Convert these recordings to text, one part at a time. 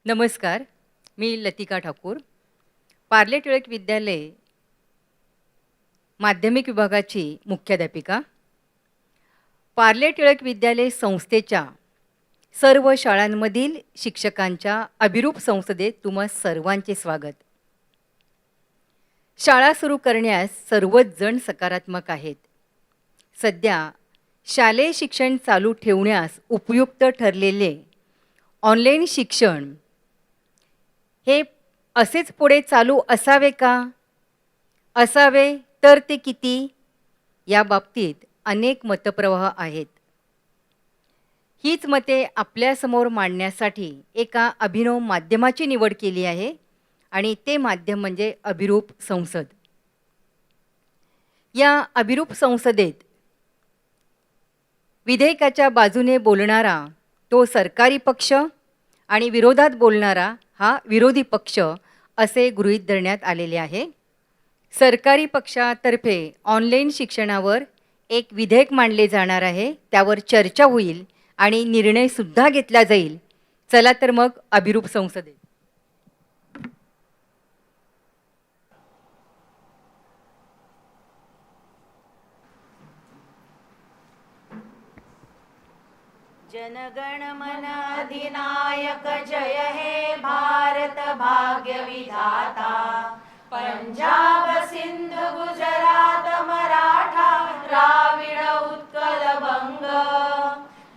नमस्कार. मी लतिका ठाकूर. पार्ले टिळक विद्यालय माध्यमिक विभागाची मुख्याध्यापिका. पार्ले टिळक विद्यालय संस्थेच्या सर्व शाळांमधील शिक्षकांच्या अभिरूप संसदेत तुम्हा सर्वांचे स्वागत. शाळा सुरू करण्यास सर्वच जण सकारात्मक आहेत. सध्या शालेय शिक्षण चालू ठेवण्यास उपयुक्त ठरलेले ऑनलाईन शिक्षण हे असेच पुढे चालू असावे का? असावे तर ते किती? या बाबतीत अनेक मतप्रवाह आहेत. हीच मते आपल्यासमोर मांडण्यासाठी एका अभिनव माध्यमाची निवड केली आहे आणि ते माध्यम म्हणजे अभिरूप संसद. या अभिरूप संसदेत विधेयकाच्या बाजूने बोलणारा तो सरकारी पक्ष आणि विरोधात बोलणारा हा विरोधी पक्ष असे गृहीत धरण्यात आलेले आहे. सरकारी पक्षातर्फे ऑनलाईन शिक्षणावर एक विधेयक मांडले जाणार आहे. त्यावर चर्चा होईल आणि निर्णयसुद्धा घेतला जाईल. चला तर मग अभिरूप संसदेत. जनगण मन अधिनायक जय हे भारत भाग्य विधाता. पंजाब सिंध गुजरात मराठा द्राविड उत्कल बंग.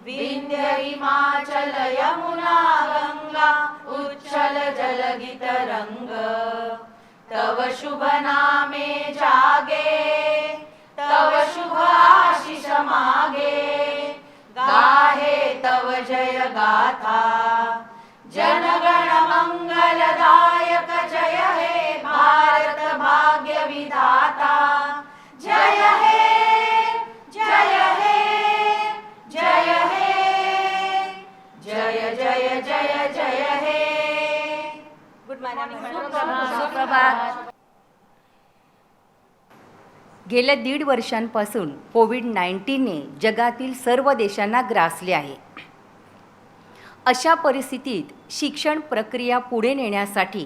विंध्य हिमाचल यमुना गंगा उच्छल जलगित रंग. तव शुभ नामे जागे तव शुभ आशीष मागे. गाहे तव जय गाथा. जनगण मंगलदायक जय हे भारत भाग्य विधाता. जय हे जय हे जय हे जय जय जय जय हे. Good morning. सुप्रभात. गेल्या 1.5 वर्षांपासून कोविड-19ने जगातील सर्व देशांना ग्रासले आहे. अशा परिस्थितीत शिक्षण प्रक्रिया पुढे नेण्यासाठी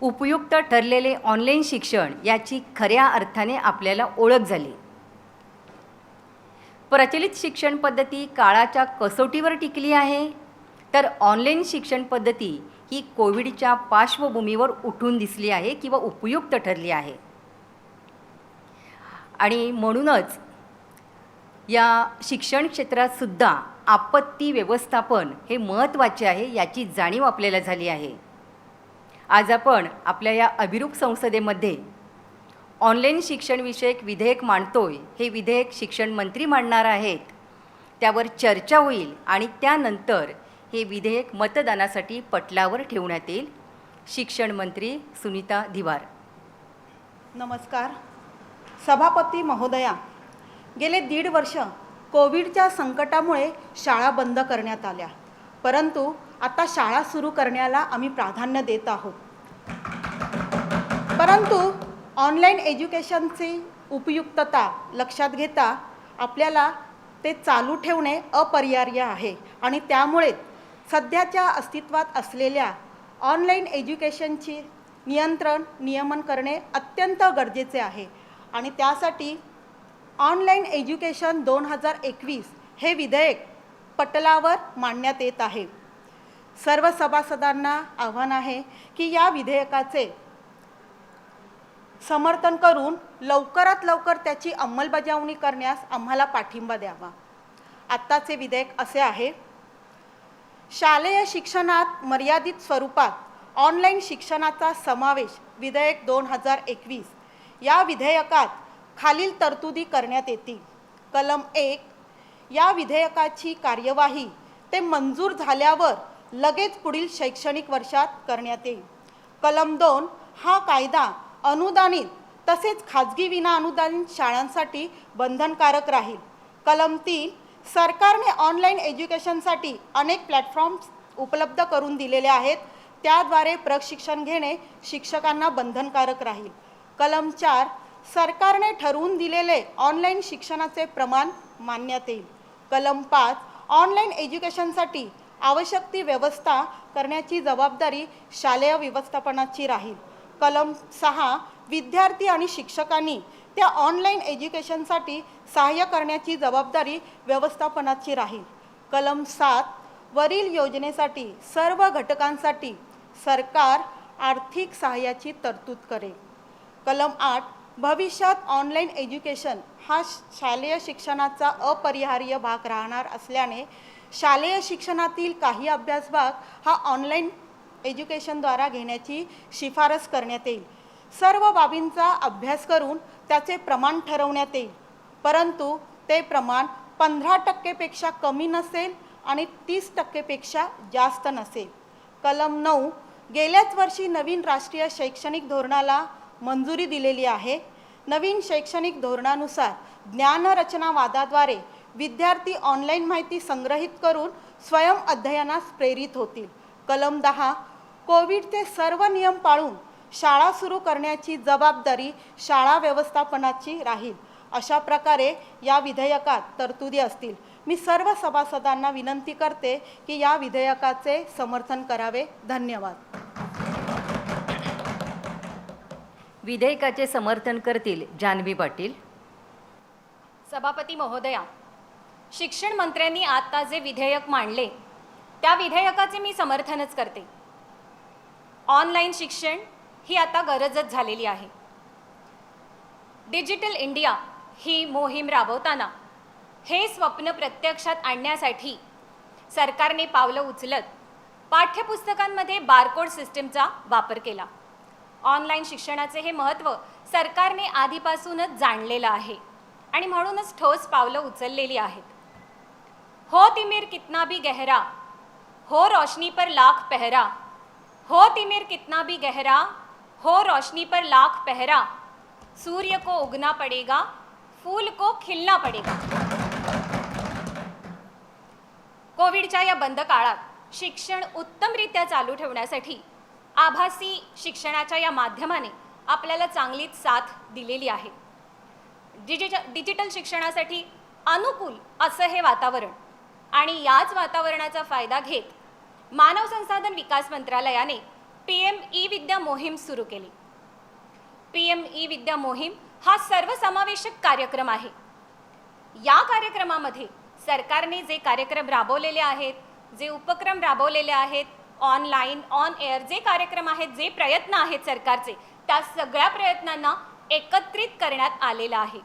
उपयुक्त ठरलेले ऑनलाईन शिक्षण याची खऱ्या अर्थाने आपल्याला ओळख झाली. प्रचलित शिक्षण पद्धती काळाच्या कसोटीवर टिकली आहे, तर ऑनलाईन शिक्षण पद्धती ही कोविडच्या पार्श्वभूमीवर उठून दिसली आहे किंवा उपयुक्त ठरली आहे. आणि म्हणूनच या शिक्षण क्षेत्रात सुद्धा आपत्ती व्यवस्थापन हे महत्त्वाचे आहे याची जाणीव आपल्याला झाली आहे. आज आपण आपल्या या अभिरूप संसदेमध्ये ऑनलाईन शिक्षणविषयक विधेयक मांडतोय. हे विधेयक शिक्षण मंत्री मांडणार आहेत. त्यावर चर्चा होईल आणि त्यानंतर हे विधेयक मतदानासाठी पटलावर ठेवण्यात येईल. शिक्षण मंत्री सुनीता धिवार. नमस्कार. सभापती महोदया, गेले 1.5 वर्ष कोविडच्या संकटामुळे शाळा बंद करण्यात आल्या, परंतु आता शाळा सुरू करण्याला आम्ही प्राधान्य देत आहोत. परंतु ऑनलाईन एज्युकेशनची उपयुक्तता लक्षात घेता आपल्याला ते चालू ठेवणे अपरिहार्य आहे आणि त्यामुळे सध्याच्या अस्तित्वात असलेल्या ऑनलाईन एज्युकेशनची नियमन करणे अत्यंत गरजेचे आहे. आणि त्यासाठी ऑनलाईन एज्युकेशन 2021 हे विधेयक पटलावर मांडण्यात येत आहे. सर्व सभासदांना आव्हान आहे की या विधेयकाचे समर्थन करून लवकरात लवकर त्याची अंमलबजावणी करण्यास आम्हाला पाठिंबा द्यावा. आत्ताचे विधेयक असे आहे: शालेय शिक्षणात मर्यादित स्वरूपात ऑनलाईन शिक्षणाचा समावेश विधेयक 2021. या विधेयकात खालील तरतुदी करण्यात येतील. कलम 1, या विधेयकाची कार्यवाही ते मंजूर झाल्यावर लगेच पुढील शैक्षणिक वर्षात करण्यात येईल. कलम 2, हा कायदा अनुदानित तसेच खाजगी विना अनुदानित शाळांसाठी बंधनकारक राहील. कलम 3, सरकारने ऑनलाईन एज्युकेशनसाठी अनेक प्लॅटफॉर्म्स उपलब्ध करून दिलेले आहेत, त्याद्वारे प्रशिक्षण घेणे शिक्षकांना बंधनकारक राहील. कलम 4, सरकारने ठरवून दिलेले ऑनलाईन शिक्षणाचे प्रमाण मानण्यात येईल. कलम 5, ऑनलाईन एज्युकेशनसाठी आवश्यक ती व्यवस्था करण्याची जबाबदारी शालेय व्यवस्थापनाची राहील. कलम 6 विद्यार्थी आणि शिक्षकांनी त्या ऑनलाईन एज्युकेशनसाठी सहाय्य करण्याची जबाबदारी व्यवस्थापनाची राहील. कलम 7 वरील योजनेसाठी सर्व घटकांसाठी सरकार आर्थिक सहाय्याची तरतूद करेल. कलम 8 भविष्यात ऑनलाईन एज्युकेशन हा शालेय शिक्षणाचा अपरिहार्य भाग राहणार असल्याने शालेय शिक्षणातील काही अभ्यासभाग हा ऑनलाईन एज्युकेशनद्वारा घेण्याची शिफारस करण्यात येईल. सर्व बाबींचा अभ्यास करून त्याचे प्रमाण ठरवण्यात येईल, परंतु ते प्रमाण 15% कमी नसेल आणि 30% जास्त नसेल. कलम 9 गेल्याच वर्षी नवीन राष्ट्रीय शैक्षणिक धोरणाला मंजुरी दिलेली आहे. नवीन शैक्षणिक धोरणानुसार ज्ञानरचनावादाद्वारे विद्यार्थी ऑनलाईन माहिती संग्रहित करून स्वयं अध्ययनास प्रेरित होतील. कलम 10 कोविडचे सर्व नियम पाळून शाळा सुरू करण्याची जबाबदारी शाळा व्यवस्थापनाची राहील. अशा प्रकारे या विधेयकात तरतुदी असतील. मी सर्व सभासदांना विनंती करते की या विधेयकाचे समर्थन करावे. धन्यवाद. विधेयकाचे समर्थन करतील जान्हवी पाटील. सभापती महोदया, शिक्षण मंत्र्यांनी आता जे विधेयक मांडले त्या विधेयकाचे मी समर्थनच करते. ऑनलाईन शिक्षण ही आता गरजच झालेली आहे. डिजिटल इंडिया ही मोहीम राबवताना हे स्वप्न प्रत्यक्षात आणण्यासाठी सरकारने पावलं उचलत पाठ्यपुस्तकांमध्ये बारकोड सिस्टीमचा वापर केला. ऑनलाईन शिक्षणाचे हे महत्त्व सरकारने आधीपासूनच जाणलेलं आहे आणि म्हणूनच ठोस पावलं उचललेली आहेत. हो तिमिर कितना भी गहरा, हो रोशनी पर लाख पहरा, हो तिमिर कितना भी गहरा, हो रोशनी पर लाख पहरा, सूर्य को उगना पड़ेगा, फूल को खिलना पड़ेगा. कोविडच्या या बंद काळात शिक्षण उत्तमरित्या चालू ठेवण्यासाठी आभासी शिक्षणाच्या या माध्यमाने आपल्याला चांगलीच साथ दिलेली आहे. डिजिटल शिक्षणासाठी अनुकूल असं हे वातावरण आणि याच वातावरणाचा फायदा घेत मानव संसाधन विकास मंत्रालयाने PM ई-विद्या मोहीम सुरू केली. PM ई-विद्या मोहीम हा सर्वसमावेशक कार्यक्रम आहे. या कार्यक्रमामध्ये सरकारने जे कार्यक्रम राबवलेले आहेत, जे उपक्रम राबवलेले आहेत, ऑनलाईन ऑन एअर जे कार्यक्रम आहेत, जे प्रयत्न आहेत सरकारचे, त्या सगळ्या प्रयत्नांना एकत्रित करण्यात आलेलं आहे.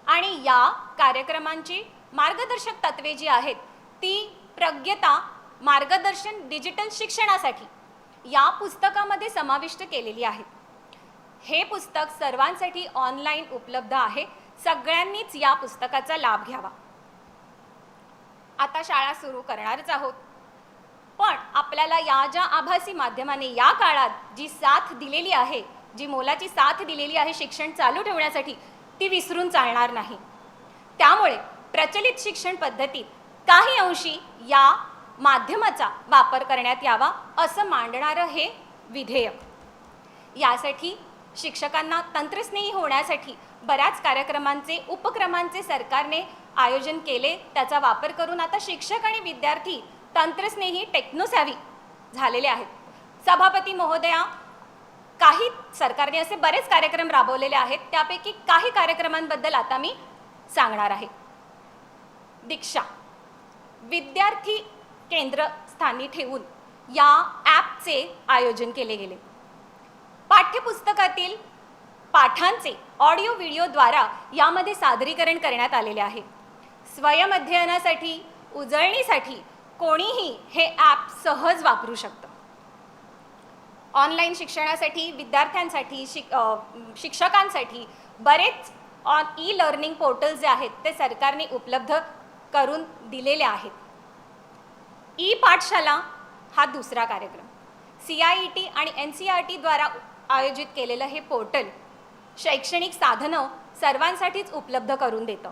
आणि या कार्यक्रमांची मार्गदर्शक तत्त्वे जी आहेत ती प्रज्ञता मार्गदर्शन डिजिटल शिक्षणासाठी या पुस्तकामध्ये समाविष्ट केलेली आहेत. हे पुस्तक सर्वांसाठी ऑनलाईन उपलब्ध आहे. सगळ्यांनीच या पुस्तकाचा लाभ घ्यावा. आता शाळा सुरू करणारच आहोत, पण आपल्याला या ज्या आभासी माध्यमाने या काळात जी साथ दिलेली आहे, जी मोलाची साथ दिलेली आहे शिक्षण चालू ठेवण्यासाठी, ती विसरून चालणार नाही. त्यामुळे प्रचलित शिक्षण पद्धतीत काही अंशी या माध्यमाचा वापर करण्यात यावा असं मांडणारं हे विधेयक. यासाठी शिक्षकांना तंत्रस्नेही होण्यासाठी बऱ्याच कार्यक्रमांचे उपक्रमांचे सरकारने आयोजन केले. त्याचा वापर करून आता शिक्षक आणि विद्यार्थी तंत्रस्नेही टेक्नोसॅव्ही झालेले आहेत. सभापती महोदया, काही सरकारने असे बरेच कार्यक्रम राबवलेले आहेत, त्यापैकी काही कार्यक्रमांबद्दल आता मी सांगणार आहे. दीक्षा विद्यार्थी केंद्रस्थानी ठेवून या ॲपचे आयोजन केले गेले. पाठ्यपुस्तकातील पाठांचे ऑडिओ व्हिडिओद्वारा यामध्ये सादरीकरण करण्यात आलेले आहे. स्वयंअध्ययनासाठी उजळणीसाठी कोणीही हे ॲप सहज वापरू शकतं. ऑनलाईन शिक्षणासाठी विद्यार्थ्यांसाठी शिक्षकांसाठी बरेच ई लर्निंग पोर्टल जे आहेत ते सरकारने उपलब्ध करून दिलेले आहेत. ई पाठशाला हा दुसरा कार्यक्रम. CIET आणि NCERT द्वारा आयोजित केलेलं हे पोर्टल शैक्षणिक साधनं सर्वांसाठीच उपलब्ध करून देतं.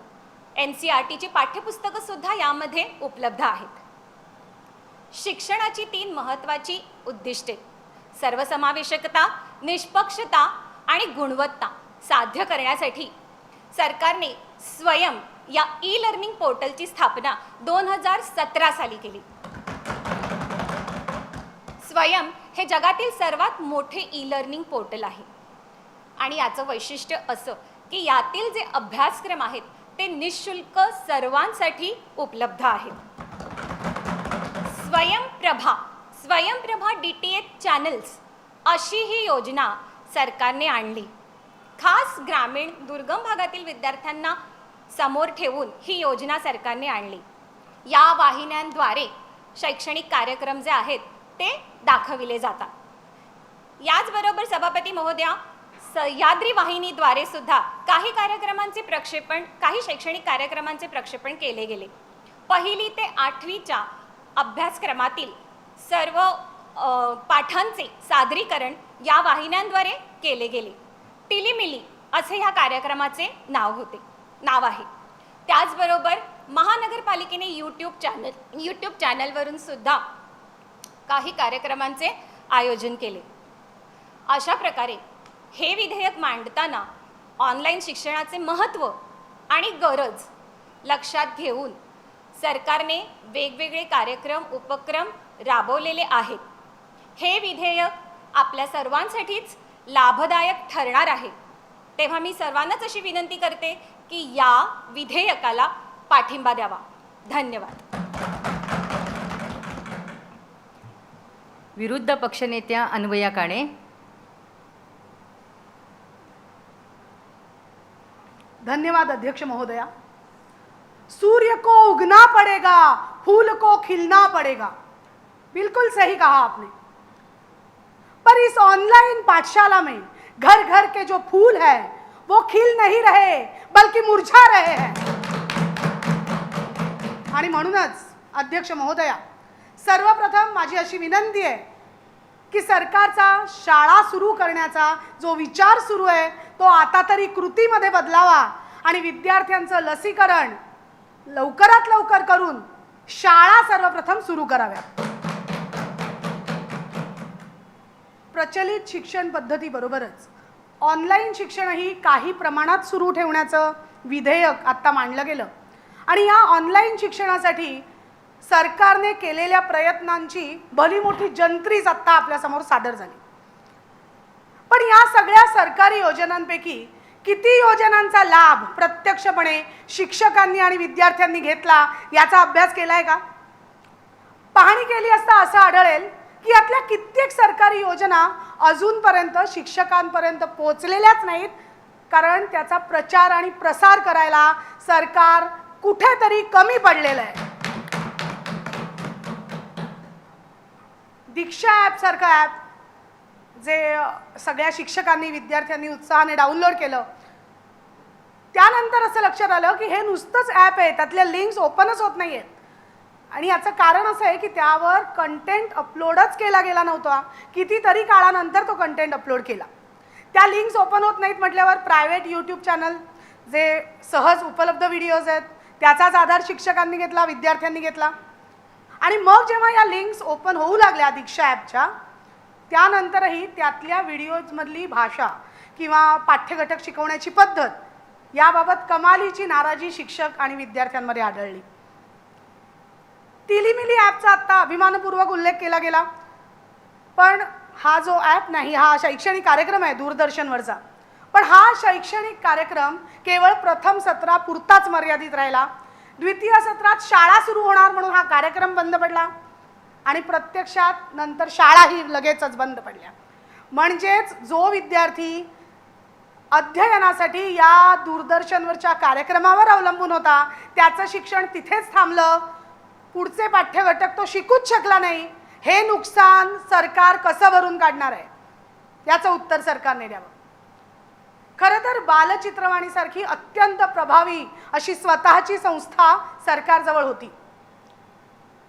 NCERTची पाठ्यपुस्तकं सुद्धा यामध्ये उपलब्ध आहेत. शिक्षणाची 3 महत्त्वाची उद्दिष्टे सर्वसमावेशकता, निष्पक्षता आणि गुणवत्ता साध्य करण्यासाठी सरकारने स्वयं या ई लर्निंग पोर्टलची स्थापना 2017 साली केली. स्वयं हे जगातील सर्वात मोठे ई लर्निंग पोर्टल आहे आणि याचं वैशिष्ट्य असं की यातील जे अभ्यासक्रम आहेत ते निःशुल्क सर्वांसाठी उपलब्ध आहेत. स्वयंप्रभा DTH चॅनल्स अशी ही योजना सरकारने आणली. खास ग्रामीण दुर्गम भागातील विद्यार्थ्यांना समोर ठेवून ही योजना सरकारने आणली. या वाहिन्यांद्वारे शैक्षणिक कार्यक्रम जे आहेत ते दाखविले जातात. याचबरोबर सभापती महोदया, सह्याद्री वाहिनीद्वारे सुद्धा काही शैक्षणिक कार्यक्रमांचे प्रक्षेपण केले गेले. 1ली ते 8वीच्या अभ्यासक्रमातील सर्व पाठांचे सादरीकरण या वाहिन्यांद्वारे केले गेले. टिलीमिली असे ह्या कार्यक्रमाचे नाव आहे. त्याचबरोबर महानगरपालिकेने यूट्यूब चॅनलवरून सुद्धा काही कार्यक्रमांचे आयोजन केले. अशा प्रकारे हे विधेयक मांडताना ऑनलाईन शिक्षणाचे महत्त्व आणि गरज लक्षात घेऊन सरकारने वेगवेगळे उपक्रम राबवलेले आहेत. हे विधेयक आपल्या सर्वांसाठीच लाभदायक ठरणार आहे. तेव्हा मी सर्वांनाच अशी विनंती करते की या विधेयकाला पाठिंबा द्यावा. धन्यवाद. विरुद्ध पक्षनेत्या अन्वया काणे. धन्यवाद अध्यक्ष महोदया. सूर्य को उगना पड़ेगा, फूल को खिलना पड़ेगा. बिल्कुल सही कहा आपने. पर इस ऑनलाइन पाठशाला में घर घर के जो फूल है वो खिल नहीं रहे बल्कि मुरझा रहे हैं. आणि म्हणूनच अध्यक्ष महोदया, सर्वप्रथम माझी अशी विनंती आहे की सरकारचा शाळा सुरू करण्याचा जो विचार सुरू आहे तो आता तरी कृतीमध्ये बदलावा आणि विद्यार्थ्यांचं लसीकरण लवकरात लवकर करून शाळा सर्वप्रथम सुरू कराव्यात. प्रचलित शिक्षण पद्धतीबरोबरच ऑनलाईन शिक्षणही काही प्रमाणात सुरू ठेवण्याचं विधेयक आत्ता मांडलं गेलं आणि या ऑनलाईन शिक्षणासाठी सरकारने केलेल्या प्रयत्नांची भली मोठी जंत्रीच आत्ता आपल्यासमोर सादर झाली. पण या सगळ्या सरकारी योजनांपैकी किती योजनांचा लाभ प्रत्यक्षपणे शिक्षकांनी आणि विद्यार्थ्यांनी घेतला याचा अभ्यास केलाय का? पाहणी केली असता असं आढळेल की यातल्या कित्येक सरकारी योजना अजूनपर्यंत शिक्षकांपर्यंत पोहोचलेल्याच नाहीत, कारण त्याचा प्रचार आणि प्रसार करायला सरकार कुठेतरी कमी पडलेलं आहे. दीक्षा ॲप सारखं ॲप जे सगळ्या शिक्षकांनी विद्यार्थ्यांनी उत्साहाने डाउनलोड केलं, त्यानंतर असं लक्षात आलं की हे नुसतंच ॲप आहे, त्यातल्या लिंक्स ओपनच होत नाही आहेत. आणि याचं कारण असं आहे की त्यावर कंटेंट अपलोडच केला गेला नव्हता. कितीतरी काळानंतर तो कंटेंट अपलोड केला. त्या लिंक्स ओपन होत नाहीत म्हटल्यावर प्रायव्हेट यूट्यूब चॅनल जे सहज उपलब्ध व्हिडिओज आहेत त्याचाच आधार शिक्षकांनी घेतला, विद्यार्थ्यांनी घेतला. आणि मग जेव्हा या लिंक्स ओपन होऊ लागल्या दीक्षा ॲपच्या, त्यानंतरही त्यातल्या व्हिडिओजमधली भाषा किंवा पाठ्यघटक शिकवण्याची पद्धत याबाबत कमालीची नाराजी शिक्षक आणि विद्यार्थ्यांमध्ये आढळली. टिलीमिली ॲपचा आत्ता अभिमानपूर्वक उल्लेख केला गेला, पण हा जो ॲप नाही, हा शैक्षणिक कार्यक्रम आहे दूरदर्शनवरचा. पण हा शैक्षणिक कार्यक्रम केवळ प्रथम सत्रापुरताच मर्यादित राहिला. द्वितीय सत्रात शाळा सुरू होणार म्हणून हा कार्यक्रम बंद पडला आणि प्रत्यक्षात नंतर शाळाही लगेचच बंद पडल्या. म्हणजेच जो विद्यार्थी अध्ययनासाठी या दूरदर्शनवरच्या कार्यक्रमावर अवलंबून होता त्याचं शिक्षण तिथेच थांबलं. पुढचे पाठ्यघटक तो शिकूच शकला नाही. हे नुकसान सरकार कसं भरून काढणार आहे याचं उत्तर सरकारने द्यावं. खरं तर बालचित्रवाणीसारखी अत्यंत प्रभावी अशी स्वतःची संस्था सरकारजवळ होती.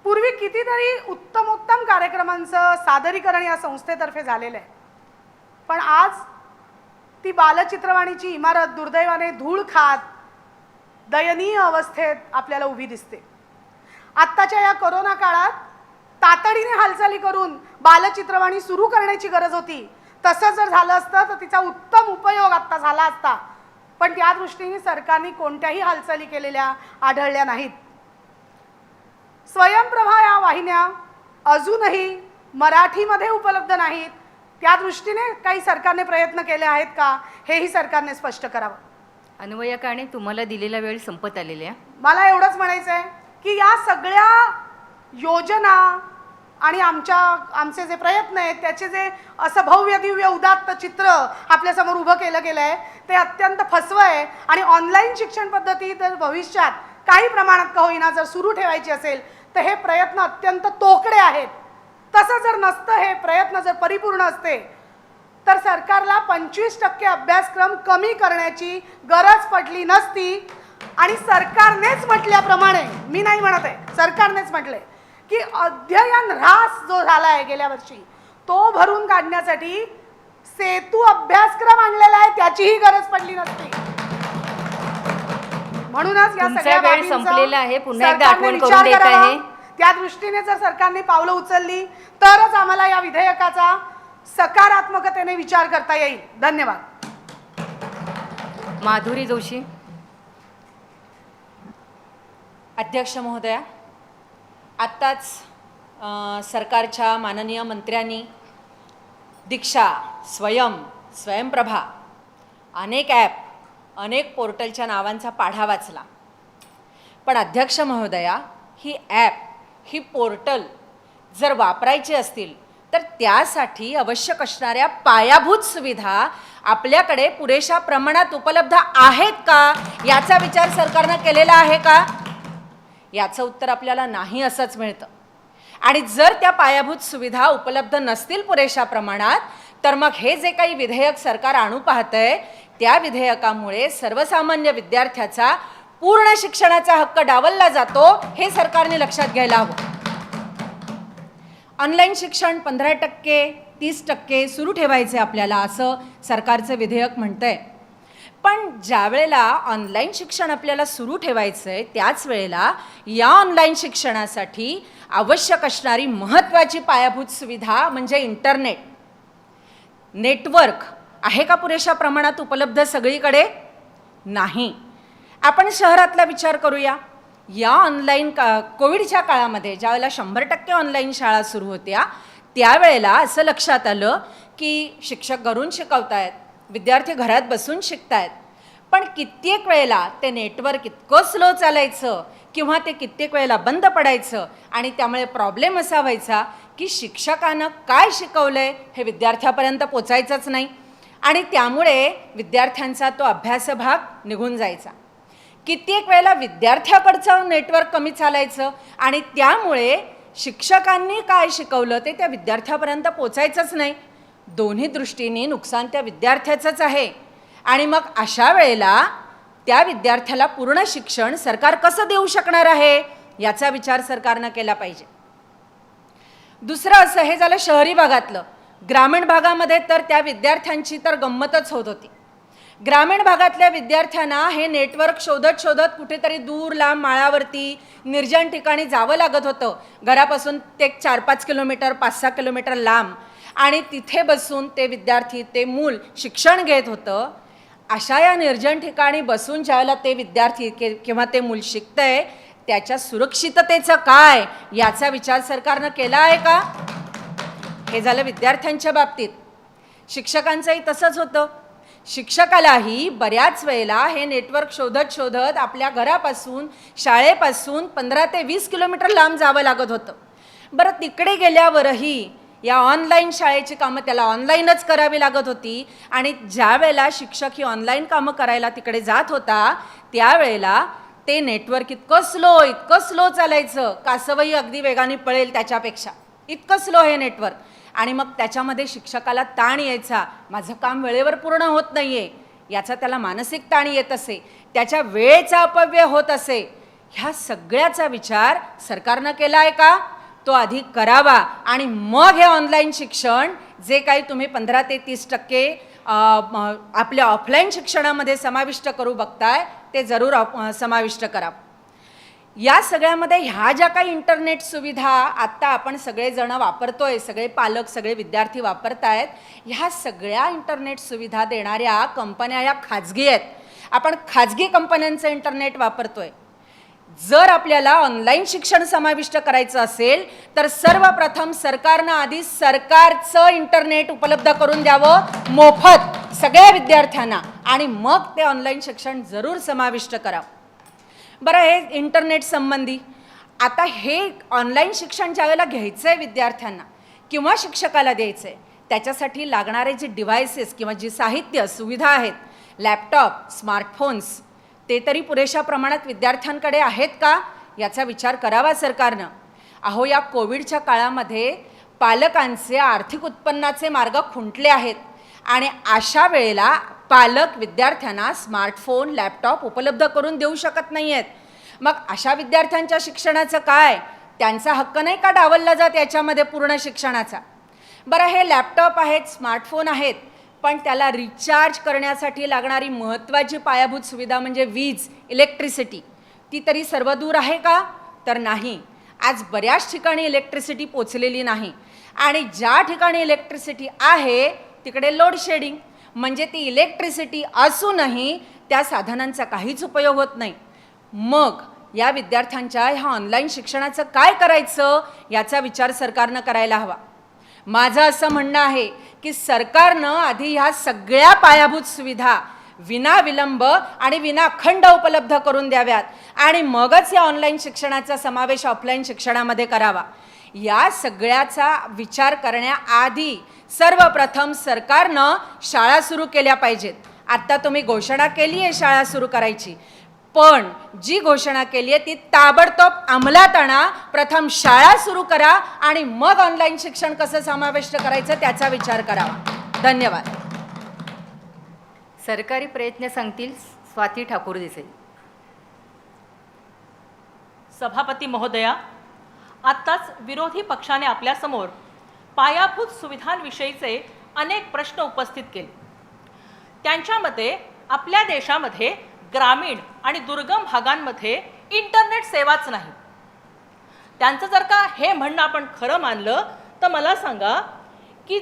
पूर्वी कितीतरी उत्तमोत्तम कार्यक्रमांचं सादरीकरण या संस्थेतर्फे झालेलं आहे. पण आज ती बालचित्रवाणीची इमारत दुर्दैवाने धूळ खात दयनीय अवस्थेत आपल्याला उभी दिसते. आत्ताच्या या कोरोना काळात तातडीने हालचाली करून बालचित्रवाणी सुरू करण्याची गरज होती. तसं जर झालं असतं तर तिचा उत्तम उपयोग आत्ता झाला असता. पण त्या दृष्टीने सरकारने कोणत्याही हालचाली केलेल्या आढळल्या नाहीत. स्वयंप्रभा या वाहिन्या अजूनही मराठीमध्ये उपलब्ध नाहीत, त्या दृष्टीने काही सरकारने प्रयत्न केले आहेत का, हेही सरकारने स्पष्ट करावं. अन्वया काणे, तुम्हाला दिलेला वेळ संपत आलेला आहे. मला एवढंच म्हणायचं आहे की या सगळ्या योजना आणि आमचे जे प्रयत्न आहेत त्याचे जे असं भव्य दिव्य उदात्त चित्र आपल्यासमोर उभं केलं गेलं आहे ते अत्यंत फसवं आहे. आणि ऑनलाईन शिक्षण पद्धती जर भविष्यात काही प्रमाणात का होईना जर सुरू ठेवायची असेल तर हे प्रयत्न अत्यंत तोकडे आहेत. तसं जर नसतं, हे प्रयत्न जर परिपूर्ण असते तर सरकारला 25% अभ्यासक्रम कमी करण्याची गरज पडली नसती. आणि सरकारनेच म्हटल्याप्रमाणे, मी नाही म्हणत आहे, सरकारनेच म्हटले की अध्ययन ऱ्हास जो झाला आहे गेल्या वर्षी तो भरून काढण्यासाठी सेतू अभ्यासक्रम आणलेला आहे, त्याचीही गरज पडली नसती. म्हणूनच या तुमचा सगळ्या वेळ बाबींचा संपलेला आहे. पुन्हा एकदा सरकारने आठवण करून विचार देत करावा. आहे. त्या दृष्टीने जर सरकारने पावलं उचलली तरच आम्हाला या विधेयकाचा सकारात्मकतेने विचार करता येईल. धन्यवाद. माधुरी जोशी. अध्यक्ष महोदया, आत्ताच सरकारच्या माननीय मंत्र्यांनी दीक्षा, स्वयंप्रभा, अनेक ॲप, अनेक पोर्टलच्या नावांचा पाढा वाचला. पण अध्यक्ष महोदया, ही ॲप, ही पोर्टल जर वापरायची असतील तर त्यासाठी आवश्यक असणाऱ्या पायाभूत सुविधा आपल्याकडे पुरेशा प्रमाणात उपलब्ध आहेत का, याचा विचार सरकारनं केलेला आहे का? याचं उत्तर आपल्याला नाही असंच मिळतं. आणि जर त्या पायाभूत सुविधा उपलब्ध नसतील पुरेशा प्रमाणात तर मग हे जे काही विधेयक सरकार आणू पाहतंय त्या विधेयकामुळे सर्वसामान्य विद्यार्थ्याचा पूर्ण शिक्षणाचा हक्क डावलला जातो, हे सरकारने लक्षात घ्यायला हवं. ऑनलाईन शिक्षण 15%, 30% सुरू ठेवायचे आपल्याला, असं सरकारचं विधेयक म्हणतंय. पण ज्या वेळेला ऑनलाईन शिक्षण आपल्याला सुरू ठेवायचं आहे त्याच वेळेला या ऑनलाईन शिक्षणासाठी आवश्यक असणारी महत्त्वाची पायाभूत सुविधा म्हणजे इंटरनेट, नेटवर्क आहे का पुरेशा प्रमाणात उपलब्ध सगळीकडे? नाही. आपण शहरातला विचार करूया. या ऑनलाईन कोविडच्या काळामध्ये ज्यावेळेला 100% ऑनलाईन शाळा सुरू होत्या त्यावेळेला असं लक्षात आलं की शिक्षक घरून शिकवतायत, विद्यार्थी घरात बसून शिकतायत, पण कित्येक वेळेला ते नेटवर्क इतकं स्लो चालायचं किंवा ते कित्येक वेळेला बंद पडायचं आणि त्यामुळे प्रॉब्लेम असा व्हायचा की शिक्षकानं काय शिकवलंय हे विद्यार्थ्यापर्यंत पोचायचंच नाही आणि त्यामुळे विद्यार्थ्यांचा तो अभ्यासभाग निघून जायचा. कित्येक वेळेला विद्यार्थ्याकडचं नेटवर्क कमी चालायचं आणि त्यामुळे शिक्षकांनी काय शिकवलं ते त्या विद्यार्थ्यापर्यंत पोचायचंच नाही. दोन्ही दृष्टीने नुकसान त्या विद्यार्थ्याचंच आहे. आणि मग अशा वेळेला त्या विद्यार्थ्याला पूर्ण शिक्षण सरकार कसं देऊ शकणार आहे याचा विचार सरकारनं केला पाहिजे. दुसरं असं, हे झालं शहरी भागातलं. ग्रामीण भागामध्ये तर त्या विद्यार्थ्यांची तर गंमतच होत होती. ग्रामीण भागातल्या विद्यार्थ्यांना हे नेटवर्क शोधत शोधत कुठेतरी दूर लांब माळावरती निर्जन ठिकाणी जावं लागत होतं. घरापासून ते 4-5 किलोमीटर, 5-6 किलोमीटर लांब, आणि तिथे बसून ते विद्यार्थी, ते मूल शिक्षण घेत होतं. अशा या निर्जन ठिकाणी बसून ज्यावेळेला ते विद्यार्थी किंवा ते मूल शिकतंय त्याच्या सुरक्षिततेचं काय याचा विचार सरकारनं केला आहे का? हे झालं विद्यार्थ्यांच्या बाबतीत. शिक्षकांचंही तसंच होतं. शिक्षकालाही बऱ्याच वेळेला हे नेटवर्क शोधत शोधत आपल्या घरापासून, शाळेपासून 15 ते 20 किलोमीटर लांब जावं लागत होतं. बरं, तिकडे गेल्यावरही या ऑनलाईन शाळेची कामं त्याला ऑनलाईनच करावी लागत होती. आणि ज्या वेळेला शिक्षक ही ऑनलाईन कामं करायला तिकडे जात होता त्यावेळेला ते नेटवर्क इतकं स्लो चालायचं, कासवही अगदी वेगाने पळेल त्याच्यापेक्षा, इतकं स्लो हे नेटवर्क. आणि मग त्याच्यामध्ये शिक्षकाला ताण यायचा, माझं काम वेळेवर पूर्ण होत नाही आहे, याचा त्याला मानसिक ताण येत असे, त्याच्या वेळेचा अपव्यय होत असे. ह्या सगळ्याचा विचार सरकारनं केला आहे का? तो आधी करावा आणि मग हे ऑनलाईन शिक्षण जे काही तुम्ही 15 ते 30% आपल्या ऑफलाईन शिक्षणामध्ये समाविष्ट करू बघताय ते जरूर समाविष्ट करा. या सगळ्यामध्ये ह्या ज्या काही इंटरनेट सुविधा आत्ता आपण सगळेजण वापरतोय, सगळे पालक, सगळे विद्यार्थी वापरतायत, ह्या सगळ्या इंटरनेट सुविधा देणाऱ्या कंपन्या या खाजगी आहेत. आपण खाजगी कंपन्यांचं इंटरनेट वापरतोय. जर आपल्याला ऑनलाईन शिक्षण समाविष्ट करायचं असेल तर सर्वप्रथम सरकारनं आधी सरकारचं इंटरनेट उपलब्ध करून द्यावं मोफत सगळ्या विद्यार्थ्यांना, आणि मग ते ऑनलाईन शिक्षण जरूर समाविष्ट करावं. बरं, हे इंटरनेट संबंधी आता हे ऑनलाईन शिक्षण ज्यावेळेला घ्यायचं आहे विद्यार्थ्यांना किंवा शिक्षकाला द्यायचं आहे, त्याच्यासाठी लागणारे जे डिव्हायसेस किंवा जी साहित्य सुविधा आहेत, लॅपटॉप, स्मार्टफोन्स, ते तरी पुरेशा प्रमाणात विद्यार्थ्यांकडे आहेत का, याचा विचार करावा सरकारनं. अहो, या कोविडच्या काळामध्ये पालकांचे आर्थिक उत्पन्नाचे मार्ग खुंटले आहेत आणि अशा वेळेला पालक विद्यार्थ्यांना स्मार्टफोन, लॅपटॉप उपलब्ध करून देऊ शकत नाही आहेत. मग अशा विद्यार्थ्यांच्या शिक्षणाचं काय? त्यांचा हक्क नाही का डावलला जात याच्यामध्ये पूर्ण शिक्षणाचा? बरं, हे लॅपटॉप आहेत, स्मार्टफोन आहेत, पण त्याला रिचार्ज करण्यासाठी लागणारी महत्त्वाची पायाभूत सुविधा म्हणजे वीज, इलेक्ट्रिसिटी, ती तरी सर्वदूर आहे का? तर नाही. आज बऱ्याच ठिकाणी इलेक्ट्रिसिटी पोचलेली नाही, आणि ज्या ठिकाणी इलेक्ट्रिसिटी आहे तिकडे लोड शेडिंग, म्हणजे ती इलेक्ट्रिसिटी असूनही त्या साधनांचा काहीच उपयोग होत नाही. मग या विद्यार्थ्यांच्या ह्या ऑनलाईन शिक्षणाचं काय करायचं याचा विचार सरकारनं करायला हवा. माझं असं म्हणणं आहे की सरकारनं आधी ह्या सगळ्या पायाभूत सुविधा विनाविलंब आणि विनाखंड उपलब्ध करून द्याव्यात, आणि मगच या ऑनलाईन शिक्षणाचा समावेश ऑफलाईन शिक्षणामध्ये करावा. या सगळ्याचा विचार करण्याआधी सर्वप्रथम सरकारनं शाळा सुरू केल्या पाहिजेत. आत्ता तुम्ही घोषणा केली आहे शाळा सुरू करायची, पण जी घोषणा केली आहे ती ताबडतोब अंमलात आणा. प्रथम शाळा सुरू करा आणि मग ऑनलाईन शिक्षण कसं समाविष्ट करायचं त्याचा विचार करावा. धन्यवाद. सरकारी प्रयत्न सांगतील स्वाती ठाकूर दिसेल. सभापती महोदया, आत्ताच विरोधी पक्षाने आपल्यासमोर पायाभूत सुविधांविषयीचे अनेक प्रश्न उपस्थित केले. त्यांच्या मते आपल्या देशामध्ये ग्रामीण आणि दुर्गम भागांमध्ये इंटरनेट सेवाच नाही. त्यांचं जर का हे म्हणणं आपण खरं मानलं तर मला सांगा की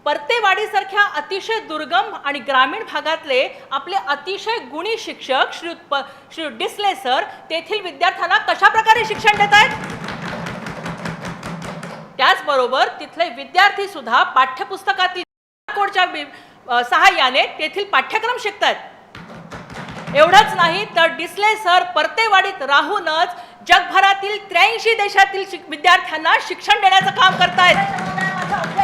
परतेवाडीसारख्या अतिशय दुर्गम आणि ग्रामीण भागातले आपले अतिशय गुणी शिक्षक श्री डिसले सर तेथील विद्यार्थ्यांना कशा प्रकारे शिक्षण देत आहेत? त्याचबरोबर तिथले विद्यार्थी सुद्धा पाठ्यपुस्तकातील कोडच्या सहाय्याने तेथील पाठ्यक्रम शिकतात. एवढंच नाही तर डिसले सर परतेवाडीत राहूनच जगभरातील 83 देशातील विद्यार्थ्यांना शिक्षण देण्याचं काम करतायत.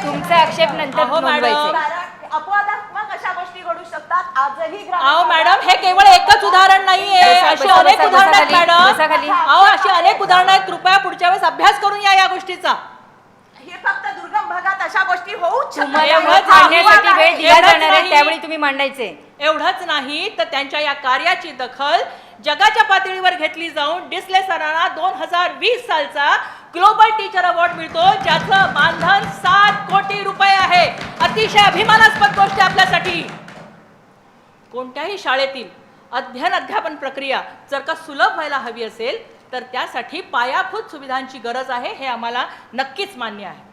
तुमचा आक्षेप नंतर नोंदवायचे. अपवादात्मक अशा गोष्टी घडू शकतात. आजही अहो मॅडम, हे केवळ एकच उदाहरण नाहीये, अशी अनेक उदाहरणं आहेत मॅडम. अहो, अशी अनेक उदाहरणं आहेत. कृपया पुढच्या वेळेस अभ्यास करून या गोष्टीचा. हे फक्त दुर्गम भागात अशा गोष्टी होऊच शकतात. तुम्हाला मत मांडण्यासाठी वेळ दिला जाणार आहे, त्यावेळी तुम्ही मांडायचे. एवढंच नाही तर त्यांच्या या कार्याची दखल जगाच्या पातळीवर घेतली जाऊन डिसले सरांना 2020 सालचा ग्लोबल टीचर अवॉर्ड मिळतो, ज्याचं मानधन 7 कोटी रुपये आहे. अतिशय अभिमानास्पद गोष्ट आपल्यासाठी. कोणत्याही शाळेतील अध्यापन प्रक्रिया जर का सुलभ व्हायला हवी असेल तर त्यासाठी पायाभूत सुविधांची गरज आहे, हे आम्हाला नक्कीच मान्य आहे.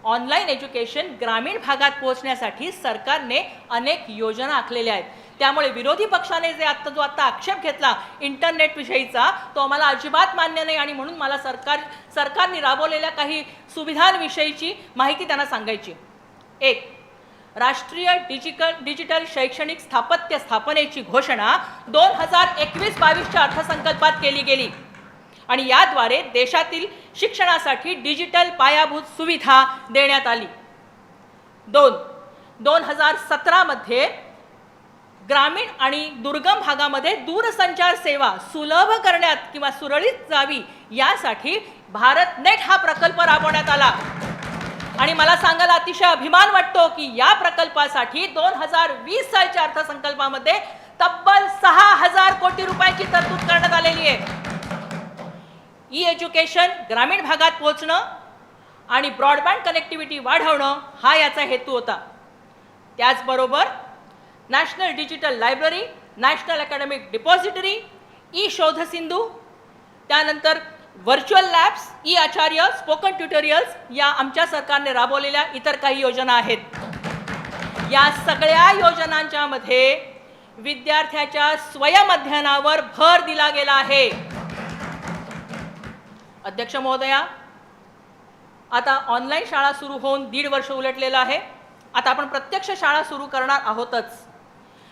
ऑनलाईन एज्युकेशन ग्रामीण भागात पोहोचण्यासाठी सरकारने अनेक योजना आखलेल्या आहेत. त्यामुळे विरोधी पक्षाने जो आत्ता आक्षेप घेतला इंटरनेट विषयीचा, तो आम्हाला अजिबात मान्य नाही, आणि म्हणून मला सरकारने राबवलेल्या काही सुविधांविषयीची माहिती त्यांना सांगायची. 1. राष्ट्रीय डिजिटल शैक्षणिक स्थापत्य स्थापनेची घोषणा 2021-22च्या अर्थसंकल्पात केली गेली, आणि याद्वारे देशातील शिक्षणासाठी डिजिटल पायाभूत सुविधा देण्यात आली. 2. 2017 मध्ये ग्रामीण आणि दुर्गम भागामध्ये दूरसंचार सेवा सुलभ करण्यात किंवा सुरळीत जावी यासाठी भारत नेट हा प्रकल्प राबवण्यात आला, आणि मला सांगायला अतिशय अभिमान वाटतो की या प्रकल्पासाठी 2020 सालच्या अर्थसंकल्पामध्ये तब्बल 6000 कोटी रुपयाची तरतूद करण्यात आलेली आहे. ई एज्युकेशन ग्रामीण भागात पोहोचणं आणि ब्रॉडबँड कनेक्टिव्हिटी वाढवणं हा याचा हेतू होता. त्याचबरोबर National Digital Library, National Academic Depository, e ShodhSindhu, त्यानंतर Virtual Labs, e Acharya, Spoken Tutorials या आमच्या सरकारने राबवलेल्या इतर काही योजना आहेत. या सगळ्या योजनांच्या मध्ये विद्यार्थ्याच्या स्वयंअध्ययनावर भर दिला गेला आहे. अध्यक्ष महोदया, आता ऑनलाईन शाळा सुरू होऊन 1.5 वर्ष उलटलेलं आहे. आता आपण प्रत्यक्ष शाळा सुरू करणार आहोतच.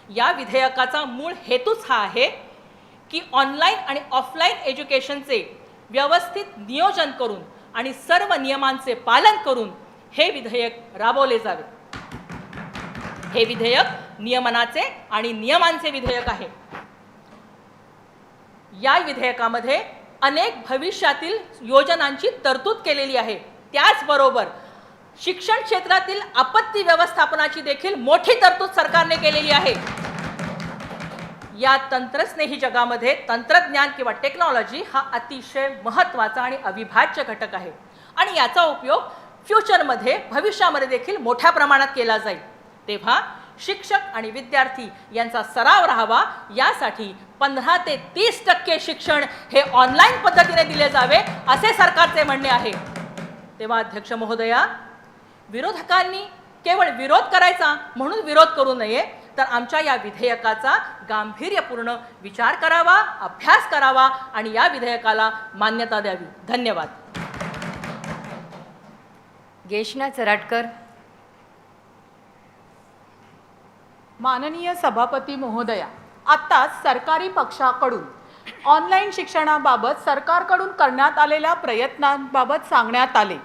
या विधेयकाचा मूळ हेतूच हा आहे की ऑनलाईन आणि ऑफलाईन एज्युकेशनचे व्यवस्थित नियोजन करून आणि सर्व नियमांचे पालन करून हे विधेयक राबवले जावे. हे विधेयक नियमनाचे आणि नियमांचे विधेयक आहे. या विधेयकामध्ये अनेक भविष्यातील योजनांची तरतूद केलेली आहे. त्याचबरोबर शिक्षण क्षेत्रातील आपत्ती व्यवस्थापनाची देखील मोठी तरतूद सरकारने केलेली आहे. या तंत्रस्नेही जगामध्ये तंत्रज्ञान किंवा टेक्नॉलॉजी हा अतिशय महत्त्वाचा आणि अविभाज्य घटक आहे आणि याचा उपयोग फ्युचरमध्ये भविष्यामध्ये देखील मोठ्या प्रमाणात केला जाईल. तेव्हा शिक्षक आणि विद्यार्थी यांचा सराव राहावा यासाठी 15 ते 30% शिक्षण हे ऑनलाईन पद्धतीने दिले जावे असे सरकारचे म्हणणे आहे. तेव्हा अध्यक्ष महोदया, विरोधकांनी केवळ विरोध करायचा म्हणून विरोध करू नये, तर आमच्या या विधेयकाचा गांभीर्यपूर्ण विचार करावा, अभ्यास करावा आणि या विधेयकाला मान्यता द्यावी. धन्यवाद. गेशना चराटकर. माननीय सभापती महोदया, आत्ताच सरकारी पक्षाकडून ऑनलाईन शिक्षणाबाबत सरकारकडून करण्यात आलेल्या प्रयत्नांबाबत सांगण्यात आले.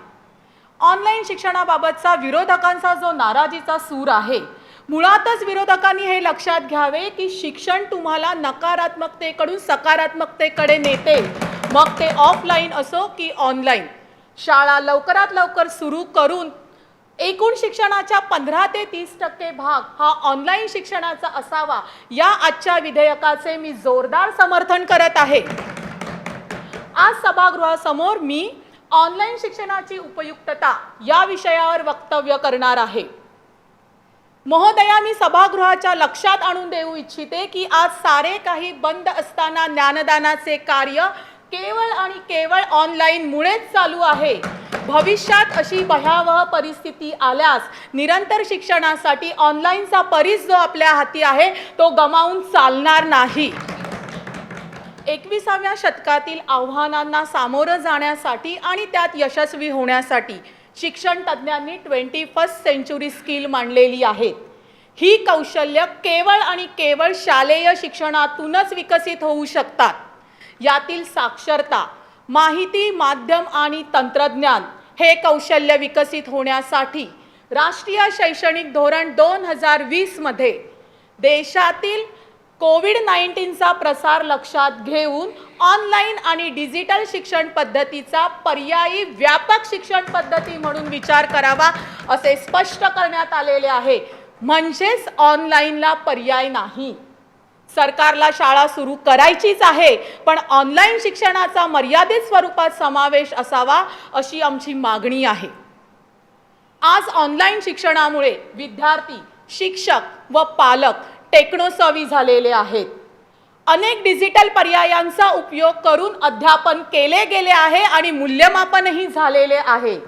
ऑनलाईन शिक्षणाबाबतचा विरोधकांचा जो नाराजीचा सूर आहे, मुळातच विरोधकांनी हे लक्षात घ्यावे की शिक्षण तुम्हाला नकारात्मकतेकडून सकारात्मकतेकडे नेते, मग ते ऑफलाईन असो की ऑनलाईन. शाळा लवकरात लवकर सुरू करून एकूण शिक्षणाच्या 15 ते 30% भाग हा ऑनलाईन शिक्षणाचा असावा, या आजच्या विधेयकाचे मी जोरदार समर्थन करत आहे. आज सभागृहासमोर मी ऑनलाईन शिक्षणाची उपयुक्तता या विषयावर वक्तव्य करणार आहे. महोदया, मी सभागृहाच्या लक्षात आणून देऊ इच्छिते की आज सारे काही बंद असताना ज्ञानदानाचे कार्य केवळ आणि केवळ ऑनलाईन मुळेच चालू आहे. भविष्यात अशी भयावह परिस्थिती आल्यास निरंतर शिक्षणासाठी ऑनलाईनचा परीस जो आपल्या हाती आहे तो गमावून चालणार नाही. 21व्या शतकातील आव्हानांना सामोरं जाण्यासाठी आणि त्यात यशस्वी होण्यासाठी शिक्षण तज्ज्ञांनी 21st सेंचुरी स्किल मांडलेली आहेत. ही कौशल्य केवळ आणि केवळ शालेय शिक्षणातूनच विकसित होऊ शकतात. यातील साक्षरता, माहिती, माध्यम आणि तंत्रज्ञान हे कौशल्य विकसित होण्यासाठी राष्ट्रीय शैक्षणिक धोरण 2020 मध्ये देशातील कोविड-19चा प्रसार लक्षात घेऊन ऑनलाईन आणि डिजिटल शिक्षण पद्धतीचा पर्यायी व्यापक शिक्षण पद्धती म्हणून विचार करावा असे स्पष्ट करण्यात आलेले आहे. म्हणजेच ऑनलाईनला पर्याय नाही. सरकारला शाळा सुरू करायचीच आहे, पण ऑनलाईन शिक्षणाचा मर्यादित स्वरूपात समावेश असावा अशी आमची मागणी आहे. आज ऑनलाईन शिक्षणामुळे विद्यार्थी, शिक्षक व पालक टेक्नोसवी झालेले आहेत. अनेक डिजिटल पर्यायांचा उपयोग करून अध्यापन केले गेले आहे आणि मूल्यमापनही झालेले आहे.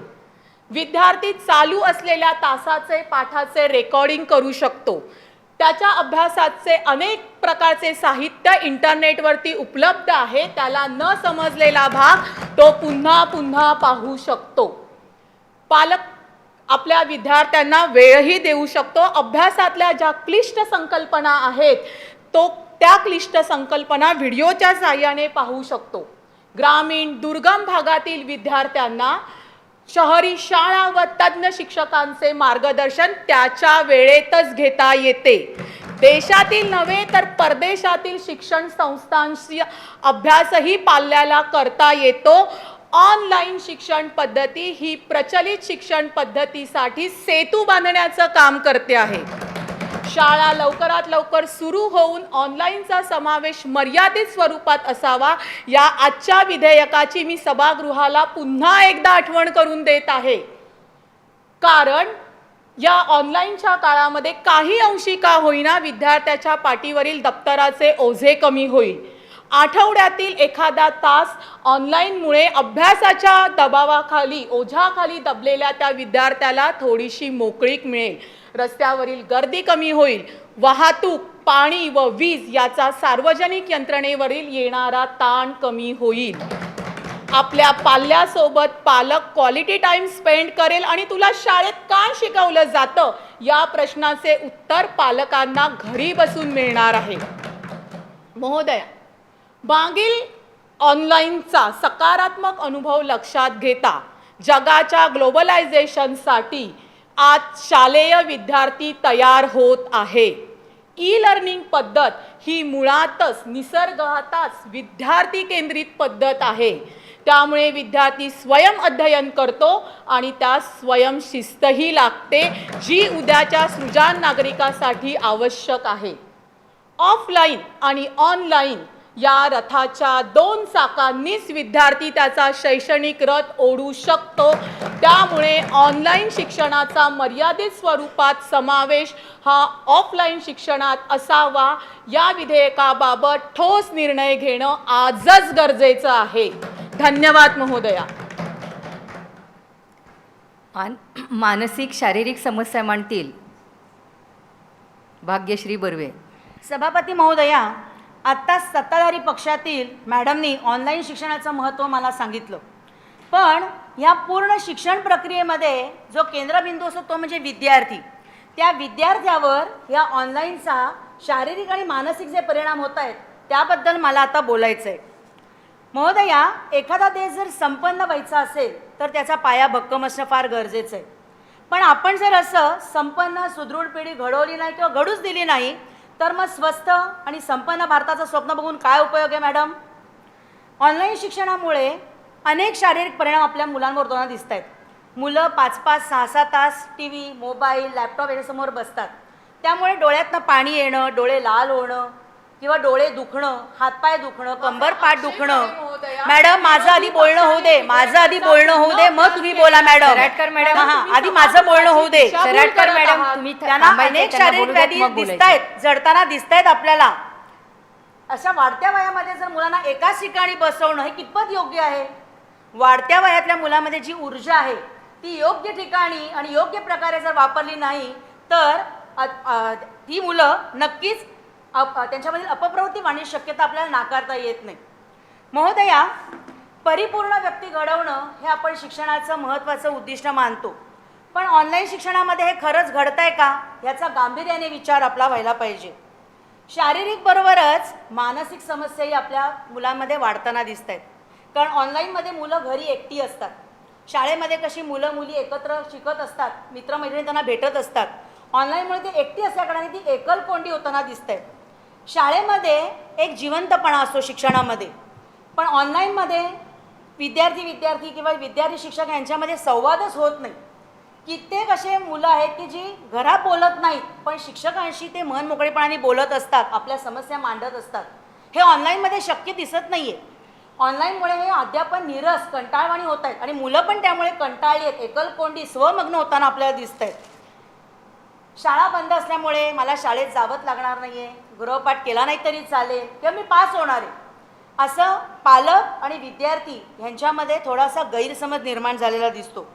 विद्यार्थी चालू असलेल्या तासाचे पाठाचे रेकॉर्डिंग करू शकतो. त्याच्या अभ्यासाचे अनेक प्रकारचे साहित्य इंटरनेटवरती उपलब्ध आहे. त्याला न समजलेला भाग तो पुन्हा पुन्हा पाहू शकतो. पालक आपल्या विद्यार्थ्यांना वेळही देऊ शकतो. अभ्यासातल्या ज्या क्लिष्ट संकल्पना आहेत त्या क्लिष्ट संकल्पना व्हिडिओच्या साहाय्याने पाहू शकतो. ग्रामीण दुर्गम भागातील विद्यार्थ्यांना शहरी शाळा व तज्ज्ञ शिक्षकांचे मार्गदर्शन त्याच्या वेळेतच घेता येते. देशातील नव्हे तर परदेशातील शिक्षण संस्थांशी अभ्यासही पाल्याला करता येतो. ऑनलाईन शिक्षण पद्धती ही प्रचलित शिक्षण पद्धतीसाठी सेतू बांधण्याचं काम करते आहे. शाळा लवकरात लवकर सुरू होऊन ऑनलाईनचा समावेश मर्यादित स्वरूपात असावा या आजच्या विधेयकाची मी सभागृहाला पुन्हा एकदा आठवण करून देत आहे. कारण या ऑनलाईनच्या काळामध्ये काही अंशी का होईना विद्यार्थ्याच्या पाठीवरील दप्तराचे ओझे कमी होईल. आठवड्यातील एखादा तास ऑनलाईनमुळे अभ्यासाच्या दबावाखाली, ओझ्याखाली दबलेल्या त्या विद्यार्थ्याला थोडीशी मोकळीक मिळेल. रस्त्यावरील गर्दी कमी होईल. वाहतूक, पाणी व वीज याचा सार्वजनिक यंत्रणेवरील येणारा ताण कमी होईल. आपल्या पाल्यासोबत पालक क्वालिटी टाइम स्पेंड करेल आणि तुला शाळेत का शिकवलं जातं या प्रश्नाचे उत्तर पालकांना घरी बसून मिळणार आहे. महोदया, मागील ऑनलाईनचा सकारात्मक अनुभव लक्षात घेता जगाच्या ग्लोबलायझेशनसाठी आज शालेय विद्यार्थी तयार होत आहे. ई लर्निंग पद्धत ही मुळातच निसर्गातच विद्यार्थी केंद्रित पद्धत आहे. त्यामुळे विद्यार्थी स्वयं अध्ययन करतो आणि त्यास स्वयंशिस्तही लागते, जी उद्याच्या सृजन नागरिकासाठी आवश्यक आहे. ऑफलाईन आणि ऑनलाईन या रथाच्या दोन चाकांनीच विद्यार्थी त्याचा शैक्षणिक रथ ओढू शकतो. त्यामुळे ऑनलाईन शिक्षणाचा मर्यादित स्वरूपात समावेश हा ऑफलाईन शिक्षणात असावा या विधेयकाबाबत ठोस निर्णय घेणं आजच गरजेचं आहे. धन्यवाद महोदया. मानसिक शारीरिक समस्या मांडतील भाग्यश्री बर्वे. सभापती महोदया, आत्ताच सत्ताधारी पक्षातील मॅडमनी ऑनलाईन शिक्षणाचं महत्त्व मला सांगितलं, पण ह्या पूर्ण शिक्षण प्रक्रियेमध्ये जो केंद्रबिंदू असतो तो म्हणजे विद्यार्थी. त्या विद्यार्थ्यावर या ऑनलाईनचा शारीरिक आणि मानसिक जे परिणाम होत आहेत त्याबद्दल मला आता बोलायचं आहे. महोदया, एखादा देश जर संपन्न व्हायचा असेल तर त्याचा पाया भक्कम असणं फार गरजेचं आहे. पण आपण जर असं संपन्न सुदृढ पिढी घडवली नाही किंवा घडूच दिली नाही तर मग स्वस्थ आणि संपन्न भारताचं स्वप्न बघून काय उपयोग आहे मॅडम? ऑनलाईन शिक्षणामुळे अनेक शारीरिक परिणाम आपल्या मुलांवर होताना दिसत आहेत. मुलं 5-5, 6-6 तास टी व्ही, मोबाईल, लॅपटॉप याच्यासमोर बसतात. त्यामुळे डोळ्यातनं पाणी येणं, डोळे लाल होणं किंवा डोळे दुखणं, हातपाय दुखणं, कंबर पाठ दुखणं. मॅडम, माझं आधी बोलणं होऊ दे, मग तुम्ही बोला मॅडम. सराटकर मॅडम, हां, आधी माझं बोलणं होऊ दे. सराटकर मॅडम, तुम्ही त्यांना थांबायचं, अनेक त्यांना शारीरिक बोलू द्यात, व्याधी मग बोलायचं. दिसतायत, जडताना दिसतायत आपल्याला. अशा वाढत्या वयामध्ये जर मुलांना एकाच ठिकाणी बसवणं हे कितपत योग्य आहे? वाढत्या वयातल्या मुलामध्ये जी ऊर्जा आहे ती योग्य ठिकाणी आणि योग्य प्रकारे जर वापरली नाही तर ती मुलं नक्कीच त्यांच्यामधील अपप्रवृत्ती वाढण्याची शक्यता आपल्याला नाकारता येत नाही. महोदया, परिपूर्ण व्यक्ती घडवणं हे आपण शिक्षणाचं महत्त्वाचं उद्दिष्ट मानतो, पण ऑनलाईन शिक्षणामध्ये हे खरंच घडतंय का याचा गांभीर्याने विचार आपला व्हायला पाहिजे. शारीरिक बरोबरच मानसिक समस्याही आपल्या मुलांमध्ये वाढताना दिसत आहेत. कारण ऑनलाईनमध्ये मुलं घरी एकटी असतात. शाळेमध्ये कशी मुलं मुली एकत्र शिकत असतात, मित्रमैत्रिणी त्यांना भेटत असतात. ऑनलाईनमुळे ती एकटी असल्याकारणाने ती एकलकोंडी होताना दिसत आहेत. शाळेमध्ये एक जिवंतपणा असतो शिक्षणामध्ये, पण ऑनलाईनमध्ये विद्यार्थी किंवा विद्यार्थी शिक्षक यांच्यामध्ये संवादच होत नाही. कित्येक असे मुलं आहेत की जी घरात बोलत नाहीत पण शिक्षकांशी ते मन मोकळेपणाने बोलत असतात, आपल्या समस्या मांडत असतात. हे ऑनलाईनमध्ये शक्य दिसत नाही आहे. ऑनलाईनमुळे हे अध्यापन नीरस, कंटाळवाणी होत आहेत आणि मुलं पण त्यामुळे कंटाळली आहेत, एकलकोंडी, स्वमग्न होताना आपल्याला दिसत आहेत. शाळा बंद असल्यामुळे मला शाळेत जावंच लागणार नाही आहे, गृहपाठ केला नाही तरी चालेल किंवा मी पास होणार आहे, असं पालक आणि विद्यार्थी यांच्यामध्ये थोडासा गैरसमज निर्माण झालेला दिसतो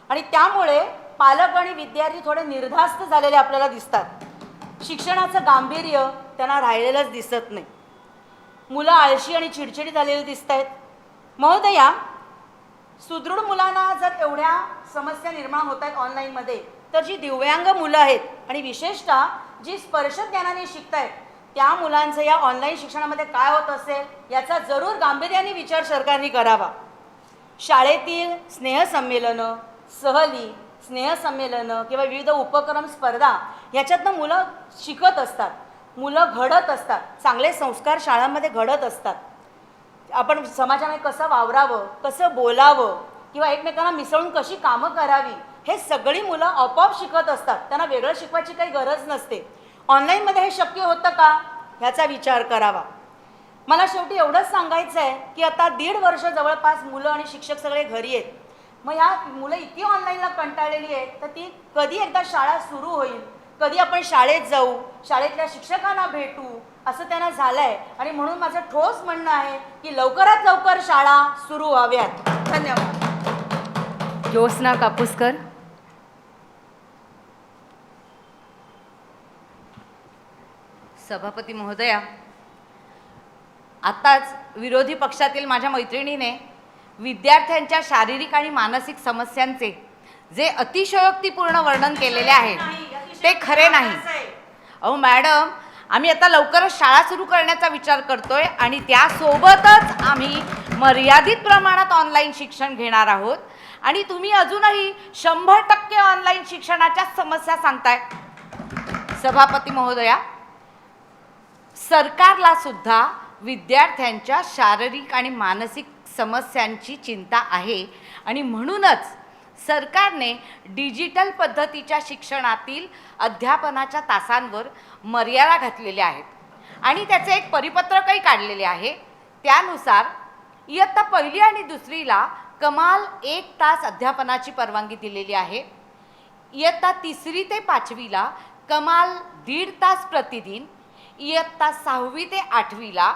आणि त्यामुळे पालक आणि विद्यार्थी थोडे निर्धास्त झालेले आपल्याला दिसतात. शिक्षणाचं गांभीर्य त्यांना राहिलेलंच दिसत नाही. मुलं आळशी आणि चिडचिडी झालेली दिसत आहेत. महोदया, सुदृढ मुलांना जर एवढ्या समस्या निर्माण होत आहेत ऑनलाईनमध्ये, तर जी दिव्यांग मुलं आहेत आणि विशेषतः जी स्पर्श ज्ञानाने शिकत आहेत त्या मुलांचं या ऑनलाईन शिक्षणामध्ये काय होत असेल याचा जरूर गांभीर्याने विचार सरकारने करावा. शाळेतील स्नेहसंमेलनं, सहली, स्नेहसंमेलनं किंवा विविध उपक्रम, स्पर्धा याच्यातनं मुलं शिकत असतात, मुलं घडत असतात, चांगले संस्कार शाळांमध्ये घडत असतात. आपण समाजामध्ये कसं वावरावं, कसं बोलावं किंवा एकमेकांना मिसळून कशी कामं करावी हे सगळी मुलं आपोआप शिकत असतात. त्यांना वेगळं शिकवायची काही गरज नसते. ऑनलाईनमध्ये हे शक्य होतं का ह्याचा विचार करावा. मला शेवटी एवढंच सांगायचं आहे की आता 1.5 वर्ष जवळपास मुलं आणि शिक्षक सगळे घरी आहेत. मग ह्या मुलं इतकी ऑनलाईनला कंटाळलेली आहेत तर ती कधी एकदा शाळा सुरू होईल, कधी आपण शाळेत जाऊ, शाळेतल्या शिक्षकांना भेटू असं त्यांना झालं आहे. आणि म्हणून माझं ठोस म्हणणं आहे की लवकरात लवकर शाळा सुरू व्हाव्यात. धन्यवाद. ज्योत्स्ना कापूसकर. सभापती महोदया, आत्ताच विरोधी पक्षातील माझ्या मैत्रिणीने विद्यार्थ्यांच्या शारीरिक आणि मानसिक समस्यांचे जे अतिशयोक्तीपूर्ण वर्णन केलेले आहे ते खरे नाही. अहो मॅडम, आम्ही आता लवकरच शाळा सुरू करण्याचा विचार करतोय आणि त्यासोबतच आम्ही मर्यादित प्रमाणात ऑनलाईन शिक्षण घेणार आहोत आणि तुम्ही अजूनही 100% ऑनलाईन शिक्षणाच्या समस्या सांगताय. सभापती महोदया, सरकारला सुद्धा विद्यार्थ्यांच्या शारीरिक आणि मानसिक समस्यांची चिंता आहे आणि म्हणूनच सरकारने डिजिटल पद्धतीच्या शिक्षणातील अध्यापनाच्या तासांवर मर्यादा घातलेल्या आहेत आणि त्याचे एक परिपत्रकही काढलेले आहे. त्यानुसार इयत्ता 1ली आणि 2रीला कमाल 1 तास अध्यापनाची परवानगी दिलेली आहे. इयत्ता 3री ते 5वीला कमाल 1.5 तास प्रतिदिन, इयत्ता 6वी ते 8वीला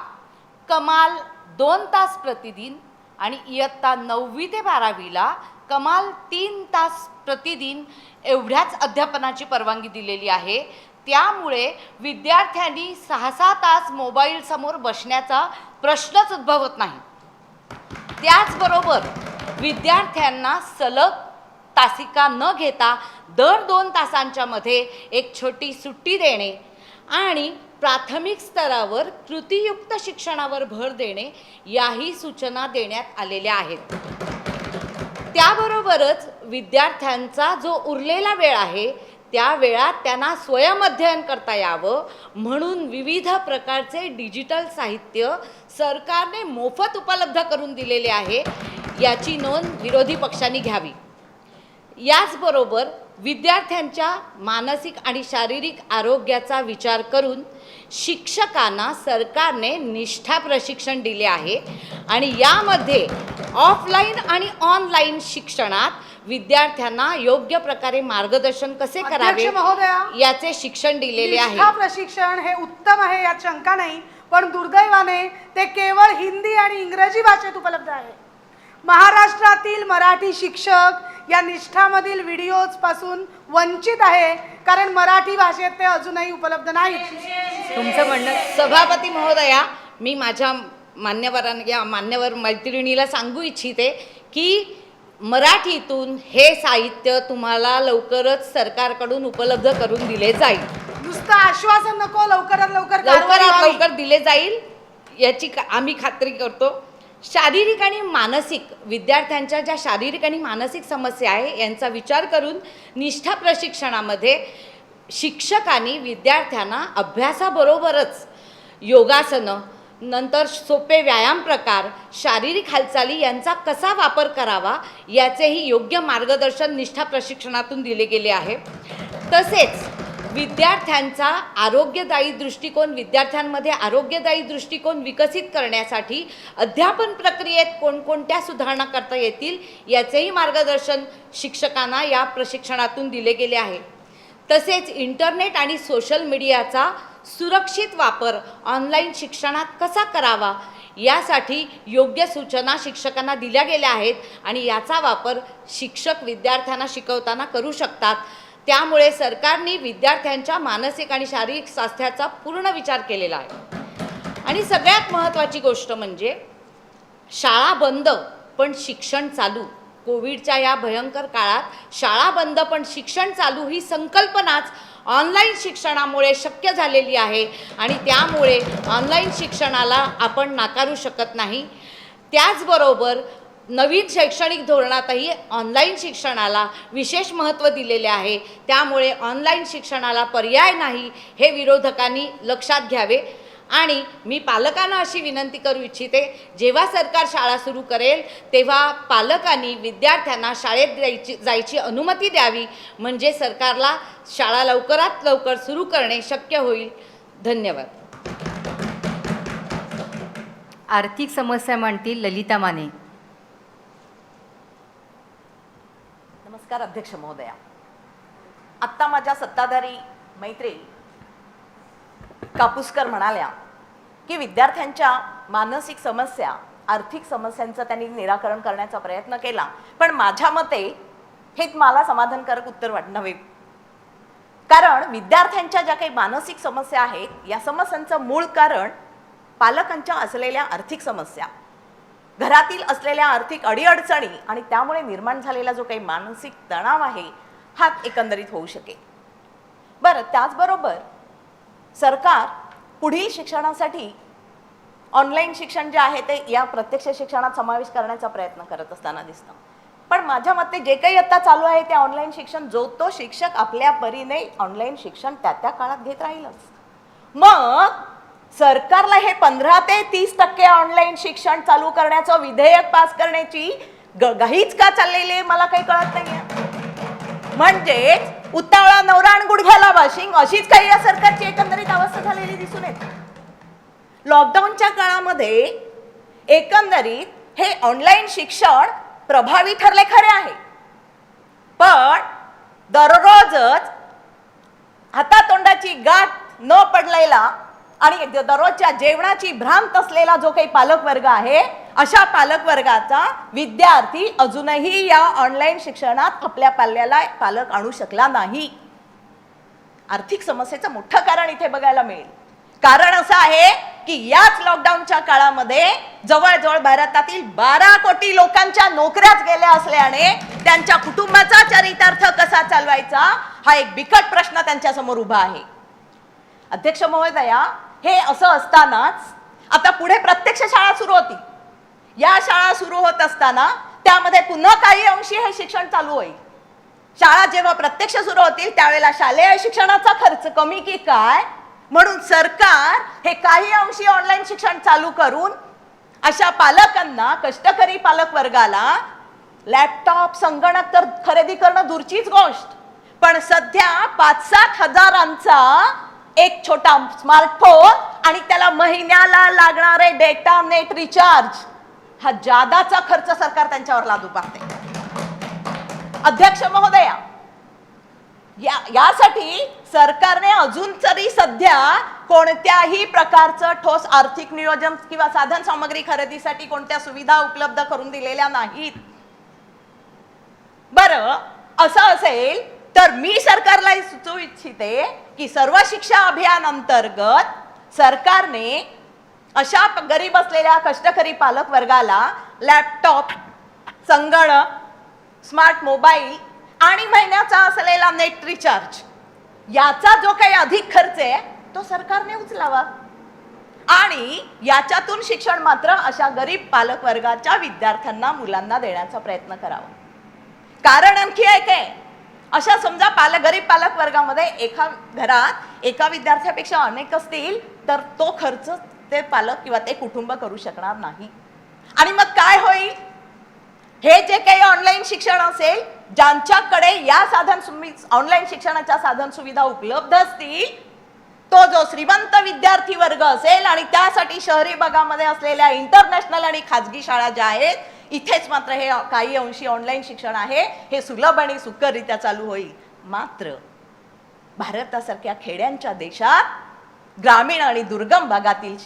कमाल 2 तास प्रतिदिन आणि इयत्ता 9वी ते 12वीला कमाल 3 तास प्रतिदिन एवढ्याच अध्यापनाची परवानगी दिलेली आहे. त्यामुळे विद्यार्थ्यांनी 6-6 तास मोबाईलसमोर बसण्याचा प्रश्नच उद्भवत नाही. त्याचबरोबर विद्यार्थ्यांना सलग तासिका न घेता दर 2 तासांच्या मध्ये एक छोटी सुट्टी देणे आणि प्राथमिक स्तरावर कृतीयुक्त शिक्षणावर भर देणे याही सूचना देण्यात आलेल्या आहेत. त्याबरोबरच विद्यार्थ्यांचा जो उरलेला वेळ आहे त्या वेळात त्यांना स्वयंअध्ययन करता यावं म्हणून विविध प्रकारचे डिजिटल साहित्य सरकारने मोफत उपलब्ध करून दिलेले आहे, याची नोंद विरोधी पक्षांनी घ्यावी. याचबरोबर विद्यार्थ्यांच्या मानसिक आणि शारीरिक आरोग्याचा विचार करून शिक्षकांना सरकारने निष्ठा प्रशिक्षण दिले आहे आणि यामध्ये ऑफलाईन आणि ऑनलाईन शिक्षणात विद्यार्थ्यांना योग्य प्रकारे मार्गदर्शन कसे करावे अध्यक्ष महोदया, याचे शिक्षण दिलेले आहे. निष्ठा प्रशिक्षण हे उत्तम आहे, यात शंका नाही, पण दुर्दैवाने ते केवळ हिंदी आणि इंग्रजी भाषेत उपलब्ध आहे. महाराष्ट्रातील मराठी शिक्षक या निष्ठामधील व्हिडिओज पासून वंचित आहे, कारण मराठी भाषेत ते अजूनही उपलब्ध नाहीत. तुमचं म्हणणं सभापती महोदया, मी माझ्या मान्यवर मैत्रिणीला सांगू इच्छिते की मराठीतून हे साहित्य तुम्हाला लवकरच सरकारकडून उपलब्ध करून दिले जाईल. नुसतं आश्वासन नको, लवकरात लवकर कारवाई लवकरात व्हावी. लवकर दिले जाईल याची आम्ही खात्री करतो. शारीरिक आणि मानसिक विद्यार्थ्यांच्या ज्या शारीरिक आणि मानसिक समस्या आहे यांचा विचार करून निष्ठा प्रशिक्षणामध्ये शिक्षकांनी विद्यार्थ्यांना अभ्यासाबरोबरच योगासनं, नंतर सोपे व्यायाम प्रकार, शारीरिक हालचाली यांचा कसा वापर करावा याचेही योग्य मार्गदर्शन निष्ठा प्रशिक्षणातून दिले गेले आहे. तसेच विद्यार्थ्यांचा विद्यार्थ्यांमध्ये आरोग्यदायी दृष्टिकोन विकसित करण्यासाठी अध्यापन प्रक्रियेत कोणकोणत्या सुधारणा करता येतील याचेही मार्गदर्शन शिक्षकांना या प्रशिक्षणातून दिले गेले आहे. तसेच इंटरनेट आणि सोशल मीडियाचा सुरक्षित वापर ऑनलाईन शिक्षणात कसा करावा यासाठी योग्य सूचना शिक्षकांना दिल्या गेल्या आहेत आणि याचा वापर शिक्षक विद्यार्थ्यांना शिकवताना करू शकतात. त्यामुळे सरकारने विद्यार्थ्यांच्या मानसिक आणि शारीरिक स्वास्थ्याचा पूर्ण विचार केलेला आहे. आणि सगळ्यात महत्त्वाची गोष्ट म्हणजे शाळा बंद पण शिक्षण चालू. कोविडच्या या भयंकर काळात शाळा बंद पण शिक्षण चालू ही संकल्पनाच ऑनलाईन शिक्षणामुळे शक्य झालेली आहे आणि त्यामुळे ऑनलाईन शिक्षणाला आपण नाकारू शकत नाही. त्याचबरोबर नवीन शैक्षणिक धोरणातही ऑनलाईन शिक्षणाला विशेष महत्त्व दिलेले आहे. त्यामुळे ऑनलाईन शिक्षणाला पर्याय नाही हे विरोधकांनी लक्षात घ्यावे. आणि मी पालकांना अशी विनंती करू इच्छिते, जेव्हा सरकार शाळा सुरू करेल तेव्हा पालकांनी विद्यार्थ्यांना शाळेत जायची अनुमती द्यावी, म्हणजे सरकारला शाळा लवकरात लवकर सुरू करणे शक्य होईल. धन्यवाद. आर्थिक समस्या मांडतील ललिता माने. नमस्कार अध्यक्ष महोदया. आत्ता माझ्या सत्ताधारी मैत्री कापूसकर म्हणाल्या की विद्यार्थ्यांच्या मानसिक समस्या, आर्थिक समस्यांचं त्यांनी निराकरण करण्याचा प्रयत्न केला, पण माझ्या मते हे मला समाधानकारक उत्तर नव्हे. कारण विद्यार्थ्यांच्या ज्या काही मानसिक समस्या आहेत या समस्यांचं मूळ कारण पालकांच्या असलेल्या आर्थिक समस्या. घरातील असलेल्या आर्थिक अडीअडचणी आणि त्यामुळे निर्माण झालेला जो काही मानसिक तणाव आहे हा एकंदरीत होऊ शकेल. बरं, त्याचबरोबर सरकार पुढील शिक्षणासाठी ऑनलाईन शिक्षण जे आहे ते या प्रत्यक्ष शिक्षणात समावेश करण्याचा प्रयत्न करत असताना दिसतं. पण माझ्या मते जे काही आता चालू आहे ते ऑनलाईन शिक्षण, जो तो शिक्षक आपल्या परीने ऑनलाईन शिक्षण त्या काळात घेत राहीलच. मग सरकारला हे 15 ते 30% ऑनलाईन शिक्षण चालू करण्याचं विधेयक पास करण्याची घाईच का चाललेली आहे मला काही कळत नाहीये. म्हणजे उतावळा नवरा आणि गुडघ्याला वाशिंग अशीच काही या सरकारची एकंदरीत अवस्था झालेली दिसून येते. लॉकडाऊनच्या काळामध्ये एकंदरीत हे ऑनलाईन शिक्षण प्रभावी ठरले खरे आहे, पण दररोजच हातातोंडाची गाठ न पडलेला आणि दररोजच्या जेवणाची भ्रांत असलेला जो काही पालक वर्ग आहे, अशा पालक वर्गाचा विद्यार्थी अजूनही या ऑनलाईन शिक्षणात आपल्या पाल्याला पालक आणू शकला नाही. आर्थिक समस्येचं मोठं कारण इथे बघायला मिळेल. कारण असं आहे की याच लॉकडाऊनच्या काळामध्ये जवळजवळ भारतातील 12 कोटी लोकांच्या नोकऱ्याच गेल्या असल्याने त्यांच्या कुटुंबाचा चरितार्थ कसा चालवायचा हा एक बिकट प्रश्न त्यांच्या समोर उभा आहे. अध्यक्ष महोदया, हे असं असतानाच आता पुढे प्रत्यक्ष शाळा सुरू होती. या शाळा सुरू होत असताना त्यामध्ये पुन्हा काही अंशी हे शिक्षण चालू होईल. शाळा जेव्हा प्रत्यक्ष सुरू होतील त्यावेळेला शालेय शिक्षणाचा खर्च कमी की काय म्हणून सरकार हे काही अंशी ऑनलाईन शिक्षण चालू करून अशा पालकांना, कष्टकरी पालक वर्गाला लॅपटॉप, संगणक तर खरेदी करणं दूरचीच गोष्ट, पण सध्या 5-7 हजारांचा एक छोटा स्मार्टफोन आणि त्याला महिन्याला लागणारे डेटा, नेट रिचार्ज हा जादाचा खर्च सरकार त्यांच्यावर लादू पाहते. अध्यक्ष महोदया, यासाठी सरकारने अजून तरी सध्या कोणत्याही प्रकारचं ठोस आर्थिक नियोजन किंवा साधन सामग्री खरेदीसाठी कोणत्या सुविधा उपलब्ध करून दिलेल्या नाहीत. बरं, असं असेल तर मी सरकारला सुचवू इच्छिते की सर्व शिक्षा अभियान अंतर्गत सरकारने अशा गरीब असलेल्या कष्टकरी पालक वर्गाला लॅपटॉप, संगणक, स्मार्ट मोबाईल आणि महिन्याचा असलेला नेट रिचार्ज याचा जो काही अधिक खर्च आहे तो सरकारने उचलावा आणि याच्यातून शिक्षण मात्र अशा गरीब पालक वर्गाच्या विद्यार्थ्यांना, मुलांना देण्याचा प्रयत्न करावा. कारण आणखी एक आहे, अशा समजा गरीब पालक वर्गामध्ये एका घरात एका विद्यार्थ्यापेक्षा अनेक असतील तर तो खर्च ते पालक किंवा ते कुटुंब करू शकणार नाही. आणि मग काय होईल? हे जे काही ऑनलाईन शिक्षण असेल, ज्यांच्याकडे या ऑनलाईन शिक्षणाच्या साधन सुविधा उपलब्ध असतील, तो जो श्रीमंत विद्यार्थी वर्ग असेल आणि त्यासाठी शहरी भागामध्ये असलेल्या इंटरनॅशनल आणि खाजगी शाळा ज्या आहेत, इथेच मात्र हे काही अंशी ऑनलाईन शिक्षण आहे हे सुलभ आणि सुखकररित्या चालू होईल. मात्र भारतासारख्या खेड्यांच्या देशात ग्रामीण आणि दुर्गम भागातील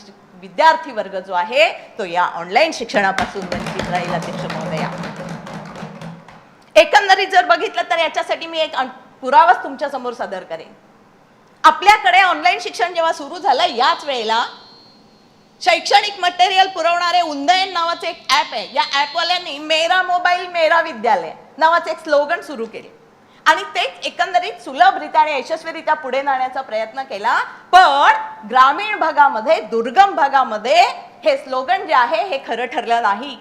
विद्यार्थी वर्ग जो आहे तो या ऑनलाईन शिक्षणापासून वंचित राहील. अध्यक्ष महोदया, एकंदरीत जर बघितलं तर याच्यासाठी मी एक पुरावाच तुमच्या समोर सादर करेन. आपल्याकडे ऑनलाईन शिक्षण जेव्हा सुरू झालं याच वेळेला शैक्षणिक मटेरियल पुरवणारे उदयन नावाचे एक ॲप आहे. या ॲपवाल्यांनी मेरा मोबाईल मेरा विद्यालय नावाचे एक स्लोगन सुरू केले आणि ते एकंदरीत सुलभरित्या आणि यशस्वीरित्या पुढे नेण्याचा प्रयत्न केला. पण ग्रामीण भागामध्ये, दुर्गम भागामध्ये हे स्लोगन जे आहे हे खरं ठरलं नाही.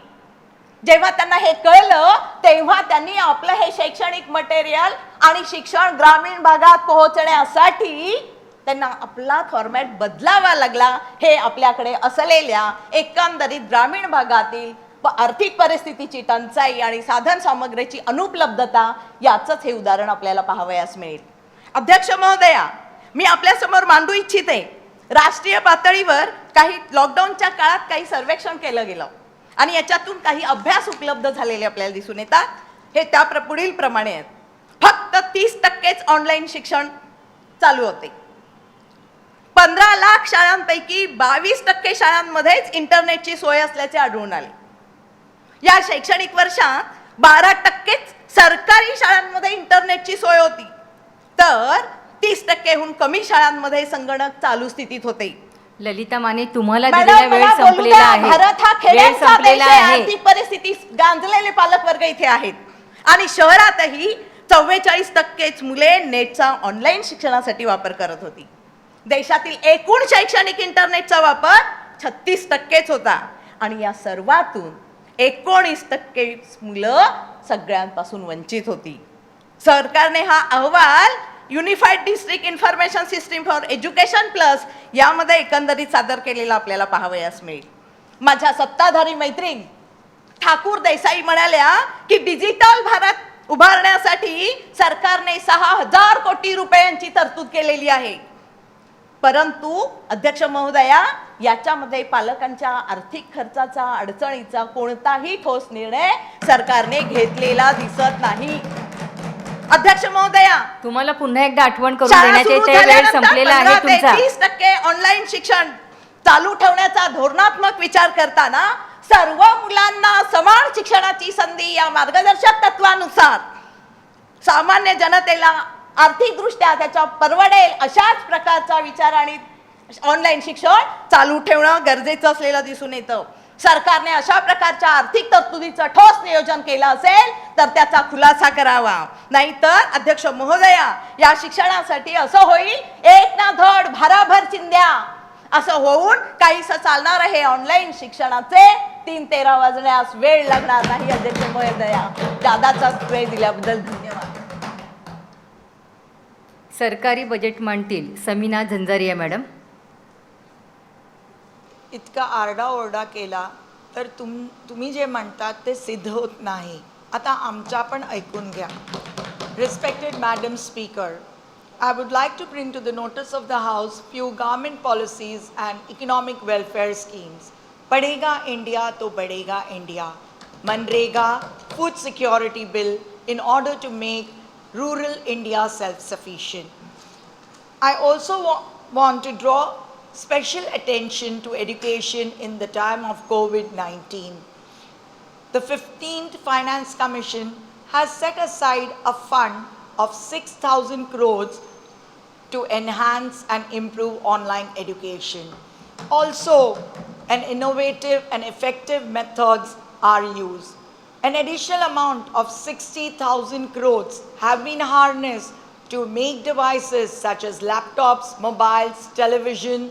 जेव्हा त्यांना हे कळलं तेव्हा त्यांनी आपलं हे शैक्षणिक मटेरियल आणि शिक्षण ग्रामीण भागात पोहोचण्यासाठी त्यांना आपला फॉर्मॅट बदलावा लागला. हे आपल्याकडे असलेल्या एकंदरीत ग्रामीण भागातील आर्थिक परिस्थितीची टंचाई आणि साधन सामग्रीची अनुपलब्धता याचंच हे उदाहरण आपल्याला पाहावयास मिळेल. अध्यक्ष महोदया, मी आपल्या समोर मांडू इच्छिते, राष्ट्रीय पातळीवर काही लॉकडाऊनच्या काळात काही सर्वेक्षण केलं गेलं आणि याच्यातून काही अभ्यास उपलब्ध झालेले आपल्याला दिसून येतात. हे त्या पुढील प्रमाणे आहेत. फक्त 30%च ऑनलाईन शिक्षण चालू होते. 15 लाख शाळांपैकी 22% शाळांमध्येच इंटरनेटची सोय असल्याचे आढळून आले. या शैक्षणिक वर्षात 12%च सरकारी शाळांमध्ये इंटरनेटची सोय होती, तर 30%हून कमी शाळांमध्ये संगणक चालू स्थितीत होते. ललिता माने, तुम्हाला मॅडम, दिलेला वेळ मला बोलू संपलेला द्या. आहे. भारत हा वेळ खेड्यांचा देश संपलेला आहे. आहे. आर्थिक परिस्थिती गांजलेले पालकवर्ग इथे आहेत आणि शहरातही 44% मुले नेटचा ऑनलाईन शिक्षणासाठी वापर करत होती. देशातील एकूण शैक्षणिक इंटरनेटचा वापर 36%च होता आणि या सर्वातून 19% मुलं सगळ्यांपासून वंचित होती. सरकारने हा अहवाल unified district information system for education plus यामध्ये एकंदरीत सादर केलेला आपल्याला पाहावयास मिळेल. माझ्या सत्ताधारी मैत्रीण ठाकूर देसाई म्हणाल्या की डिजिटल भारत उभारण्यासाठी सरकारने 6,000 कोटी रुपयांची तरतूद केलेली आहे. परंतु अध्यक्ष महोदया, याच्यामध्ये पालकांच्या आर्थिक खर्चाचा, अडचणीचा कोणताही ठोस निर्णय सरकारने घेतलेला दिसत नाही. अध्यक्ष महोदया, तुम्हाला पुन्हा एकदा आठवण करून शाळा देण्यात सुरू येते. वेळ झाल्यानंतर संपलेला आहे 15 ते तुमचा. 30% ऑनलाईन शिक्षण चालू ठेवण्याचा धोरणात्मक विचार करताना सर्व मुलांना समान शिक्षणाची संधी या मार्गदर्शक तत्वानुसार सामान्य जनतेला आर्थिकदृष्ट्या त्याच्या परवडेल अशाच प्रकारचा विचार आणि ऑनलाईन शिक्षण चालू ठेवणं गरजेचं असलेलं दिसून येतं. सरकारने अशा प्रकारच्या आर्थिक तरतुदीचं ठोस नियोजन केलं असेल तर त्याचा खुलासा करावा. नाहीतर अध्यक्ष महोदया, या शिक्षणासाठी असं होईल एक ना धड भाराभर चिंध्या असं होऊन काहीसं चालणार आहे. ऑनलाईन शिक्षणाचे 3:13 वाजण्यास वेळ लागणार नाही. अध्यक्ष महोदया, दादाचा वेळ दिल्याबद्दल धन्यवाद. सरकारी बजेट मांडतील समीना झंझारिया मॅडम. इतका आरडाओरडा केला तर तुम्ही जे म्हणतात ते सिद्ध होत नाही. आता आमचा पण ऐकून घ्या. Respected madam speaker, I would like to bring to the notice of the House few government policies and economic welfare schemes. Padhega India to Badhega India. Manrega Food Security Bill in order to make rural India self-sufficient. I also want to draw special attention to education in the time of COVID-19. The 15th Finance Commission has set aside a fund of 6,000 crores to enhance and improve online education. Also, an innovative and effective methods are used. An additional amount of 60,000 crores have been harnessed to make devices such as laptops, mobiles, television,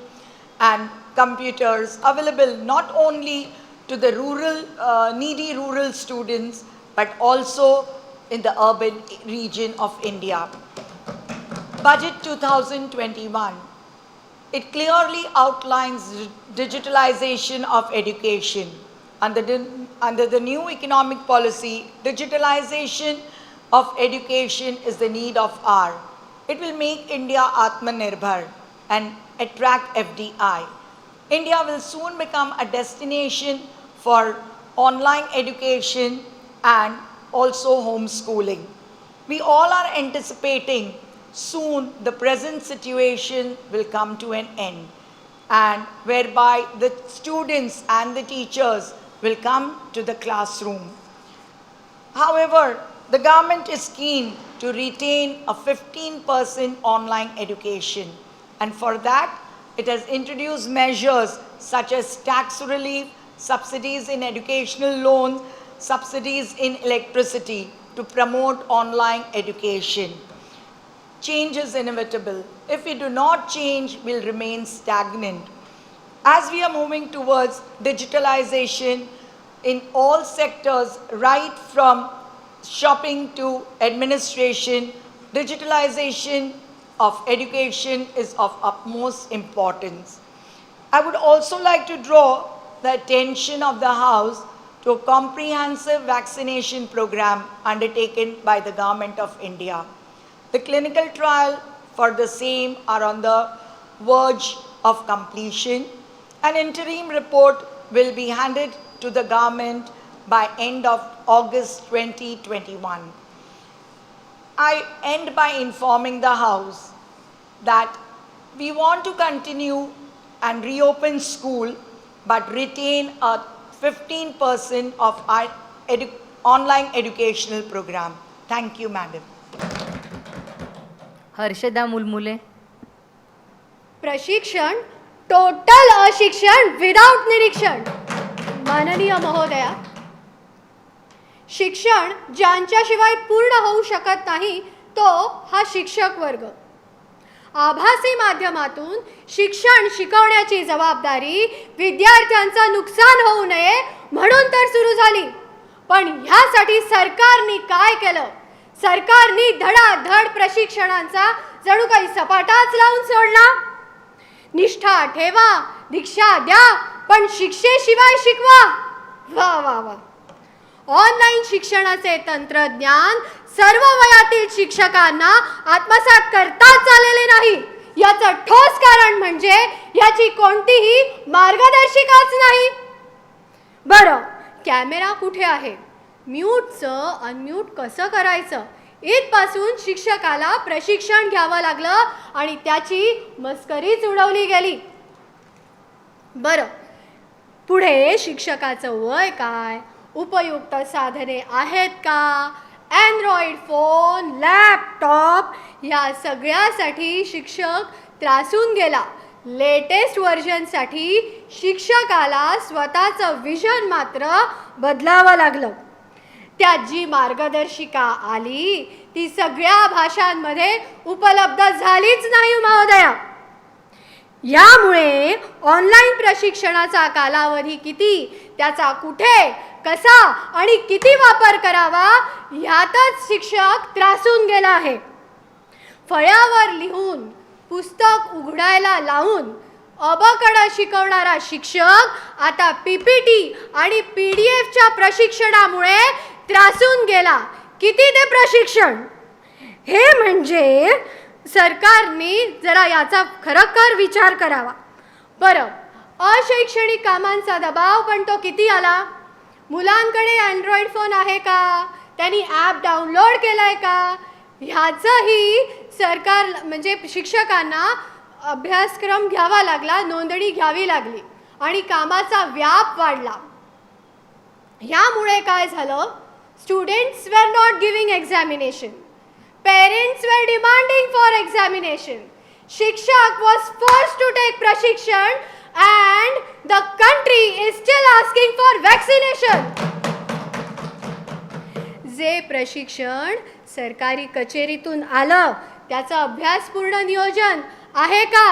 and computers available not only to the needy rural students, but also in the urban region of India. Budget 2021, it clearly outlines digitalization of education. Under the new economic policy, digitalization of education is the need of hour. It will make India Atmanirbhar and attract FDI. India will soon become a destination for online education and also homeschooling. We all are anticipating soon the present situation will come to an end, and whereby the students and the teachers will come to the classroom. However, the government is keen to retain a 15% online education, and for that it has introduced measures such as tax relief, subsidies in educational loans, subsidies in electricity to promote online education. Change is inevitable. If we do not change, we'll remain stagnant. As we are moving towards digitalization in all sectors, right from shopping to administration, digitalization of education is of utmost importance. I would also like to draw the attention of the House to a comprehensive vaccination program undertaken by the Government of India. The clinical trial for the same are on the verge of completion. An interim report will be handed to the government by end of August 2021. I end by informing the House that we want to continue and reopen school but retain a 15% of our online educational program. Thank you, Madam. Harshada Mulmule. प्रशिक्षण total अशिक्षण without निरीक्षण. माननीय महोदया, शिक्षण ज्यांच्याशिवाय पूर्ण होऊ शकत नाही तो हा शिक्षक वर्ग. आभासी माध्यमातून शिक्षण शिकवण्याची जबाबदारी विद्यार्थ्यांचं नुकसान होऊ नये म्हणून तर सुरू झाली. पण ह्यासाठी सरकारने काय केलं? सरकारने धडाधड प्रशिक्षणांचा जणू काही सपाटाच लावून सोडला. निष्ठा ठेवा, दीक्षा द्या, पण शिक्षेशिवाय शिकवा. वा वा वा. ऑनलाईन शिक्षणाचे तंत्रज्ञान सर्व वयातील शिक्षकांना आत्मसात करताच आलेले नाही. याचं ठोस कारण म्हणजे याची कोणतीही मार्गदर्शिकाच नाही. बरं, कॅमेरा कुठे आहे? म्यूटचं अनम्यूट कसं करायचं इथपासून शिक्षकाला प्रशिक्षण घ्यावं लागलं आणि त्याची मस्करीच उडवली गेली. बरं, पुढे शिक्षकाचं वय काय, उपयुक्त साधने आहेत का, अँड्रॉइड फोन, लॅपटॉप या सगळ्यासाठी शिक्षक त्रासून गेला. लेटेस्ट व्हर्जनसाठी शिक्षकाला स्वतःचं विजन मात्र बदलावं लागलं. त्यात जी मार्गदर्शिका आली ती सगळ्या भाषांमध्ये उपलब्ध झालीच नाही महोदया. यामुळे ऑनलाईन प्रशिक्षणाचा कालावधी किती, त्याचा कुठे, कसा आणि किती वापर करावा ह्यातच शिक्षक त्रासून गेला आहे. फळ्यावर लिहून, पुस्तक उघडायला लावून अबकडं शिकवणारा शिक्षक आता PPT आणि PDFच्या प्रशिक्षणामुळे त्रासून गेला. किती ते प्रशिक्षण? हे म्हणजे सरकारने जरा याचा खरोखर विचार करावा. बरं, अशैक्षणिक कामांचा दबाव पण तो किती आला? मुलांकडे अँड्रॉइड फोन आहे का? त्यांनी ॲप डाउनलोड केला आहे का? ह्याचंही सरकार म्हणजे शिक्षकांना अभ्यासक्रम घ्यावा लागला, नोंदणी घ्यावी लागली आणि कामाचा व्याप वाढला. ह्यामुळे काय झालं? Students were not giving examination. Parents were demanding for examination. Shikshak was forced to take prashikshan and the country is still asking for vaccination. जे प्रशिक्षण सरकारी कचेरीतून आलं त्याचं अभ्यासपूर्ण नियोजन आहे का?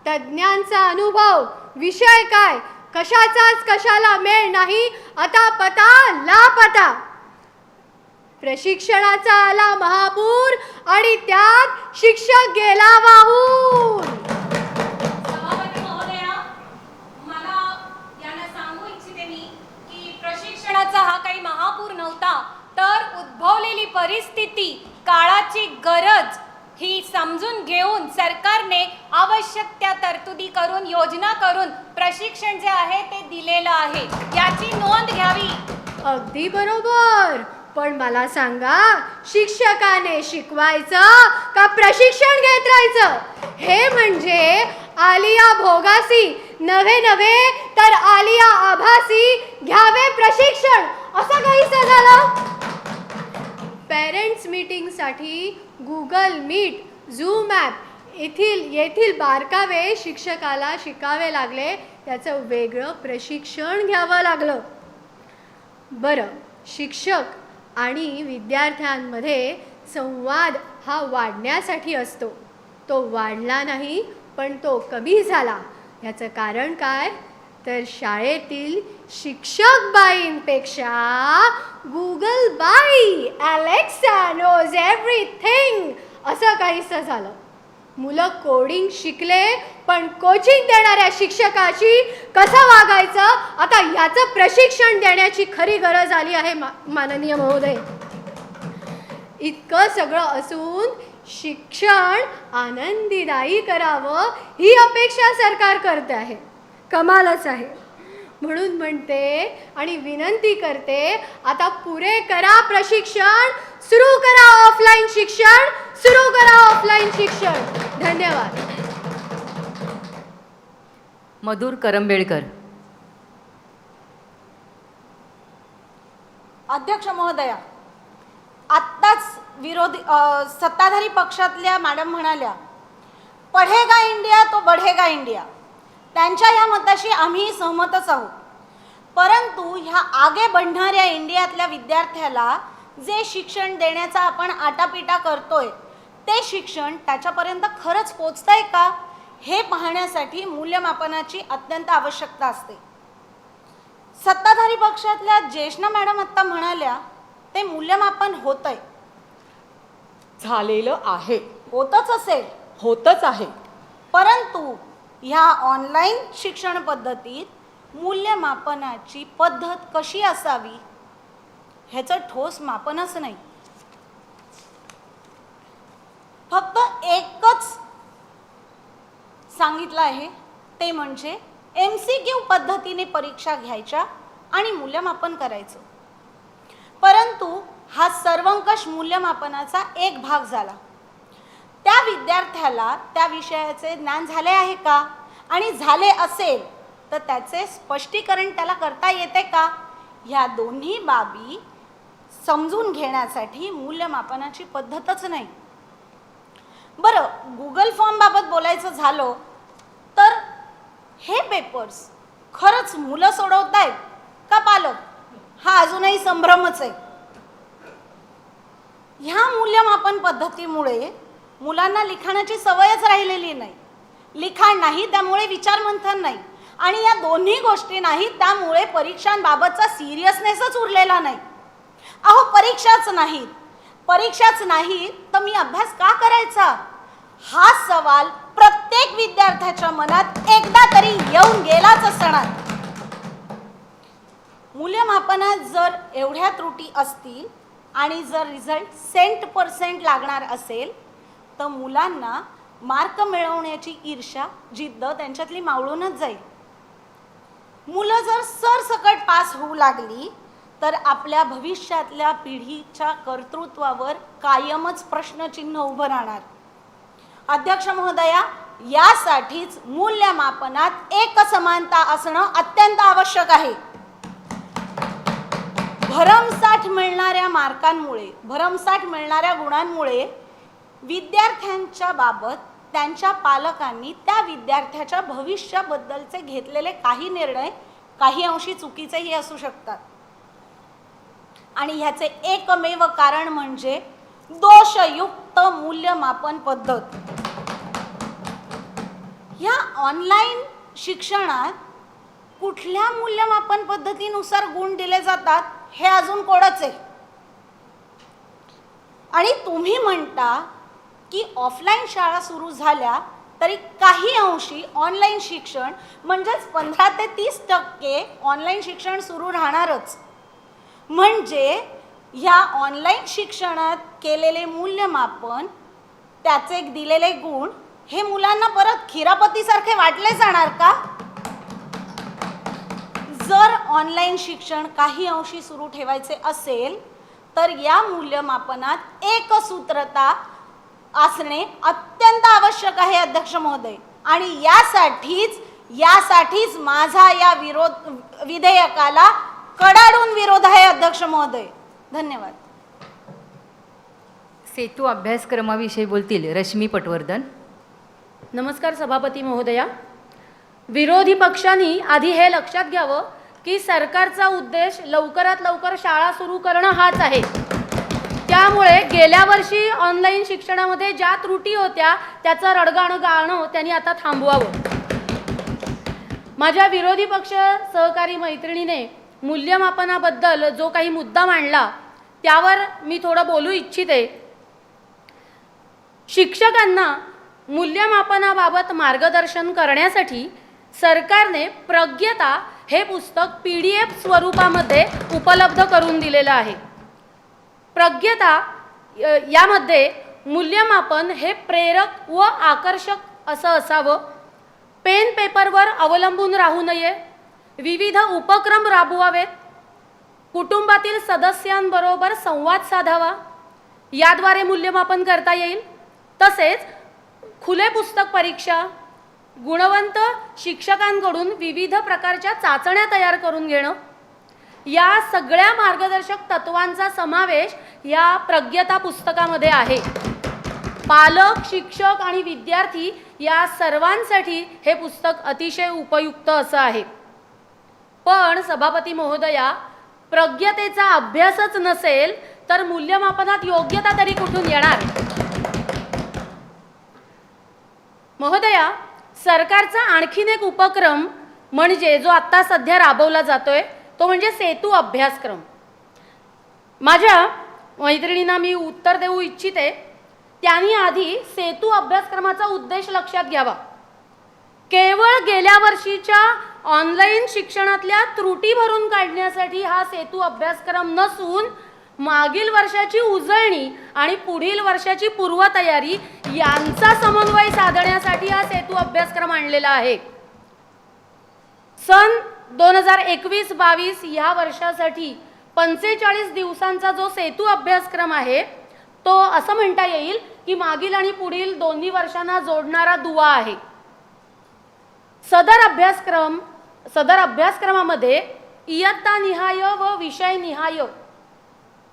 तज्ज्ञांचा अनुभव, विषय काय, कशाचाच कशाला मेळ नाही, आता पता लापता. प्रशिक्षणाचा आला महापूर आणि त्यात शिक्षक गेला वाहून. सभापती महोदया, मला यांना सांगू इच्छिते मी की प्रशिक्षणाचा हा काही महापूर नव्हता, तर उद्भवलेली परिस्थिती, काळाची गरज ही समजून घेऊन सरकारने आवश्यक त्या तरतुदी करून, योजना करून प्रशिक्षण जे आहे ते दिलेलं आहे, याची नोंद घ्यावी. अगदी बरोबर. पण मला सांगा, शिक्षकाने शिकवायचं का प्रशिक्षण घेत राहायचं? हे म्हणजे आलिया भोगासी नव्हे नव्हे तर आलिया आभासी घ्यावे प्रशिक्षण असं काहीसं झालं. पेरेंट्स मीटिंगसाठी गुगल मीट, झूम ॲप येथील बारकावे शिक्षकाला शिकावे लागले. त्याचं वेगळं प्रशिक्षण घ्यावं लागलं. बरं, शिक्षक आणि विद्यार्थ्यांमध्ये संवाद हा वाढण्यासाठी असतो. तो वाढला नाही, पण तो कमी झाला. याचं कारण काय? तर शाळेतील शिक्षक बाईंपेक्षा गुगल बाई, अलेक्सा नोज एव्हरीथिंग असं काहीसं झालं. मुलं कोडिंग शिकले, पण कोचिंग देणाऱ्या शिक्षकाशी कसं वागायचं आता ह्याचं प्रशिक्षण देण्याची खरी गरज आली आहे माननीय महोदय. इतकं सगळं असून शिक्षण आनंदीदायी करावं ही अपेक्षा सरकार करते आहे. कमालच आहे. म्हणून म्हणते आणि विनंती करते, आता पुरे करा प्रशिक्षण, सुरू करा ऑफलाईन शिक्षण, सुरू करा ऑफलाईन शिक्षण. धन्यवाद. मधुर करंबेळकर. अध्यक्ष महोदया, आत्ताच सत्ताधारी पक्षातल्या मॅडम म्हणाल्या, पढेगा इंडिया तो बढेगा इंडिया. त्यांच्या या मताशी आम्ही सहमतच आहोत. परंतु ह्या आगे बढणाऱ्या इंडियातल्या विद्यार्थ्याला जे शिक्षण देण्याचा आपण आटापिटा करतोय ते शिक्षण त्याच्यापर्यंत खरंच पोचतंय का हे पाहण्यासाठी मूल्यमापनाची अत्यंत आवश्यकता असते. सत्ताधारी पक्षातल्या ज्येष्ठा मॅडम आत्ता म्हणाल्या ते मूल्यमापन होतंय, झालेलं आहे, होतच असेल, होतच आहे. परंतु ह्या ऑनलाईन शिक्षण पद्धतीत मूल्यमापनाची पद्धत कशी असावी ह्याचं ठोस मापनच नाही. फक्त एकच सांगितलं आहे ते म्हणजे MCQ पद्धतीने परीक्षा घ्यायच्या आणि मूल्यमापन करायचं. परंतु हा सर्वंकष मूल्यमापनाचा एक भाग झाला. त्या विद्यार्थ्याला त्या विषयाचे ज्ञान झाले आहे का आणि झाले असेल तर त्याचे स्पष्टीकरण त्याला करता येते का ह्या दोन्ही बाबी समजून घेण्यासाठी मूल्यमापनाची पद्धतच नाही. बरं, गुगल फॉर्म बाबत बोलायचं झालं तर हे पेपर्स खरंच मुलं सोडवतायत का पालक हा अजूनही संभ्रमच आहे. ह्या मूल्यमापन पद्धतीमुळे मुलांना लिखाणाची सवयच राहिलेली नाही. लिखाण नाही त्यामुळे विचारमंथन नाही आणि या दोन्ही गोष्टी नाही त्यामुळे परीक्षांबाबतचा सिरियसनेसच उरलेला नाही. अहो परीक्षाच नाहीत तर मी अभ्यास का करायचा हा सवाल प्रत्येक विद्यार्थ्याच्या मनात एकदा तरी येऊन गेलाच असणार. मूल्यमापनात जर एवढ्या त्रुटी असतील आणि जर रिझल्ट 100% लागणार असेल तर मुलांना मार्क मिळवण्याची ईर्ष्या जिद्द त्यांच्यातली मावळूनच जाईल. मुलं जर सरसकट पास होऊ लागली तर आपल्या भविष्यातल्या पिढीच्या कर्तृत्वावर कायमच प्रश्नचिन्ह उभं राहणार. अध्यक्ष महोदया, यासाठीच मूल्यमापनात एकसमानता असणं अत्यंत आवश्यक आहे. भरमसाठ मिळणाऱ्या मार्कांमुळे, भरमसाठ मिळणाऱ्या गुणांमुळे विद्यार्थ्यांच्या बाबत त्यांच्या पालकांनी त्या विद्यार्थ्याच्या भविष्याबद्दलचे घेतलेले काही निर्णय काही अंशी चुकीचेही असू शकतात. आणि ह्याचे एकमेव कारण म्हणजे दोषयुक्त मूल्यमापन पद्धत. ह्या ऑनलाईन शिक्षणात कुठल्या मूल्यमापन पद्धतीनुसार गुण दिले जातात हे अजून कोडच आहे. आणि तुम्ही म्हणता की ऑफलाईन शाळा सुरू झाल्या तरी काही अंशी ऑनलाईन शिक्षण म्हणजेच 15 ते 30% ऑनलाईन शिक्षण सुरू राहणारच. म्हणजे ह्या ऑनलाईन शिक्षणात केलेले मूल्यमापन त्याचे दिलेले गुण हे मुलांना परत खिरापतीसारखे वाटले जाणार का? जर ऑनलाईन शिक्षण काही अंशी सुरू ठेवायचे असेल तर या मूल्यमापनात एकसूत्रता असणे अत्यंत आवश्यक आहे अध्यक्ष महोदय. आणि यासाठीच माझा या विधेयकाला कडाडून विरोध आहे अध्यक्ष महोदय. धन्यवाद. सेतू अभ्यासक्रमाविषयी बोलतील रश्मी पटवर्धन. नमस्कार सभापती महोदया. विरोधी पक्षांनी आधी हे लक्षात घ्यावं की सरकारचा उद्देश लवकरात लवकर शाळा सुरू करणं हाच आहे. त्यामुळे गेल्या वर्षी ऑनलाईन शिक्षणामध्ये ज्या त्रुटी होत्या त्याचं रडगाणं गाणं त्यांनी आता थांबवावं. माझ्या विरोधी पक्ष सहकारी मैत्रिणीने मूल्यमापनाबद्दल जो काही मुद्दा मांडला त्यावर मी थोडं बोलू इच्छिते. शिक्षकांना मूल्यमापनाबाबत मार्गदर्शन करण्यासाठी सरकारने प्रज्ञता हे पुस्तक PDF स्वरूपामध्ये उपलब्ध करून दिलेलं आहे. प्रज्ञता यामध्ये मूल्यमापन हे प्रेरक व आकर्षक असं असावं. पेन पेपरवर अवलंबून राहू नये. विविध उपक्रम राबवावेत. कुटुंबातील सदस्यांबरोबर संवाद साधावा. याद्वारे मूल्यमापन करता येईल. तसेच खुले पुस्तक परीक्षा, गुणवंत शिक्षकांकडून विविध प्रकारच्या चाचण्या तयार करून घेणं या सगळ्या मार्गदर्शक तत्वांचा समावेश या प्रज्ञता पुस्तकामध्ये आहे. पालक, शिक्षक आणि विद्यार्थी या सर्वांसाठी हे पुस्तक अतिशय उपयुक्त असं आहे. पण सभापती महोदया, प्रज्ञतेचा अभ्यासच नसेल तर मूल्यमापनात योग्यता तरी कुठून येणार? महोदया, सरकारचा आणखीन एक उपक्रम म्हणजे जो आत्ता सध्या राबवला जातोय तो म्हणजे सेतू अभ्यासक्रम. माझ्या मैत्रिणींना मी उत्तर देऊ इच्छिते. त्यांनी आधी सेतू अभ्यासक्रमाचा उद्देश लक्षात घ्यावा. केवळ गेल्या वर्षीच्या ऑनलाईन शिक्षणातल्या त्रुटी भरून काढण्यासाठी हा सेतू अभ्यासक्रम नसून मागील वर्षाची उजळणी आणि पुढील वर्षाची पूर्वतयारी यांचा समन्वय साधण्यासाठी हा सेतू अभ्यासक्रम आणलेला आहे. सन 2021-22 या वर्षासाठी 45 दिवसांचा जो सेतू अभ्यासक्रम आहे तो असं म्हणता येईल की मागील आणि पुढील दोन्ही वर्षांना जोडणारा दुवा आहे. सदर अभ्यासक्रमामध्ये इयत्तानिहाय व विषयनिहाय